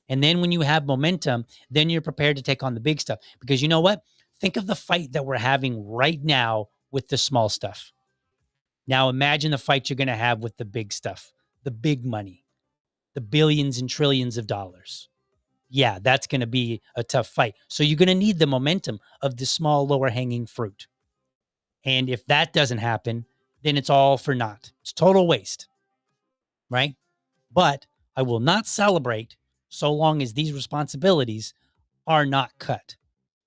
And then when you have momentum, then you're prepared to take on the big stuff. Because you know what? Think of the fight that we're having right now with the small stuff. Now imagine the fight you're going to have with the big stuff, the big money, the billions and trillions of dollars. Yeah, that's going to be a tough fight. So you're going to need the momentum of the small, lower hanging fruit. And if that doesn't happen, then it's all for naught. It's total waste, right? But I will not celebrate so long as these responsibilities are not cut.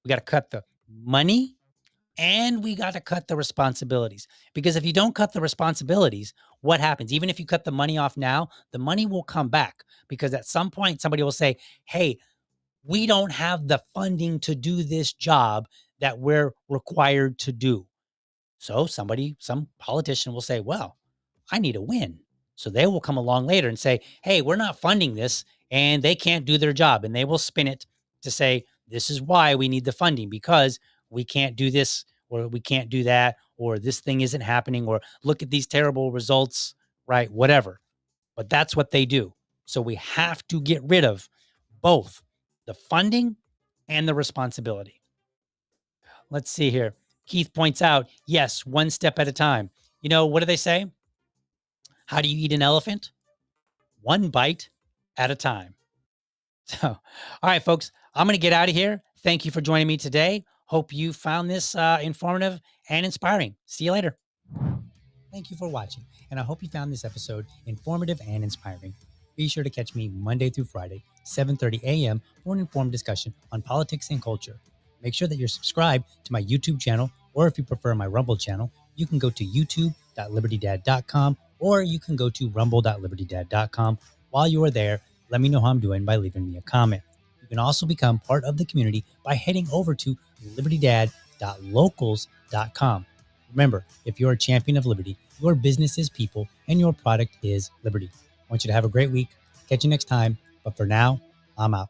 We got to cut the money and we got to cut the responsibilities. Because if you don't cut the responsibilities, what happens? Even if you cut the money off now, the money will come back because at some point somebody will say, hey, we don't have the funding to do this job that we're required to do. So some politician will say, well, I need a win. So they will come along later and say, hey, we're not funding this and they can't do their job. And they will spin it to say, this is why we need the funding because we can't do this or we can't do that or this thing isn't happening or look at these terrible results, right? Whatever. But that's what they do. So we have to get rid of both the funding and the responsibility. Let's see here. Keith points out, yes, one step at a time. What do they say? How do you eat an elephant? One bite at a time. So, all right, folks, I'm going to get out of here. Thank you for joining me today. Hope you found this informative and inspiring. See you later. Thank you for watching, and I hope you found this episode informative and inspiring. Be sure to catch me Monday through Friday, 7:30 a.m. for an informed discussion on politics and culture. Make sure that you're subscribed to my YouTube channel, or if you prefer my Rumble channel, you can go to youtube.libertydad.com or you can go to rumble.libertydad.com. While you are there, let me know how I'm doing by leaving me a comment. You can also become part of the community by heading over to libertydad.locals.com. Remember, if you're a champion of liberty, your business is people and your product is liberty. I want you to have a great week. Catch you next time. But for now, I'm out.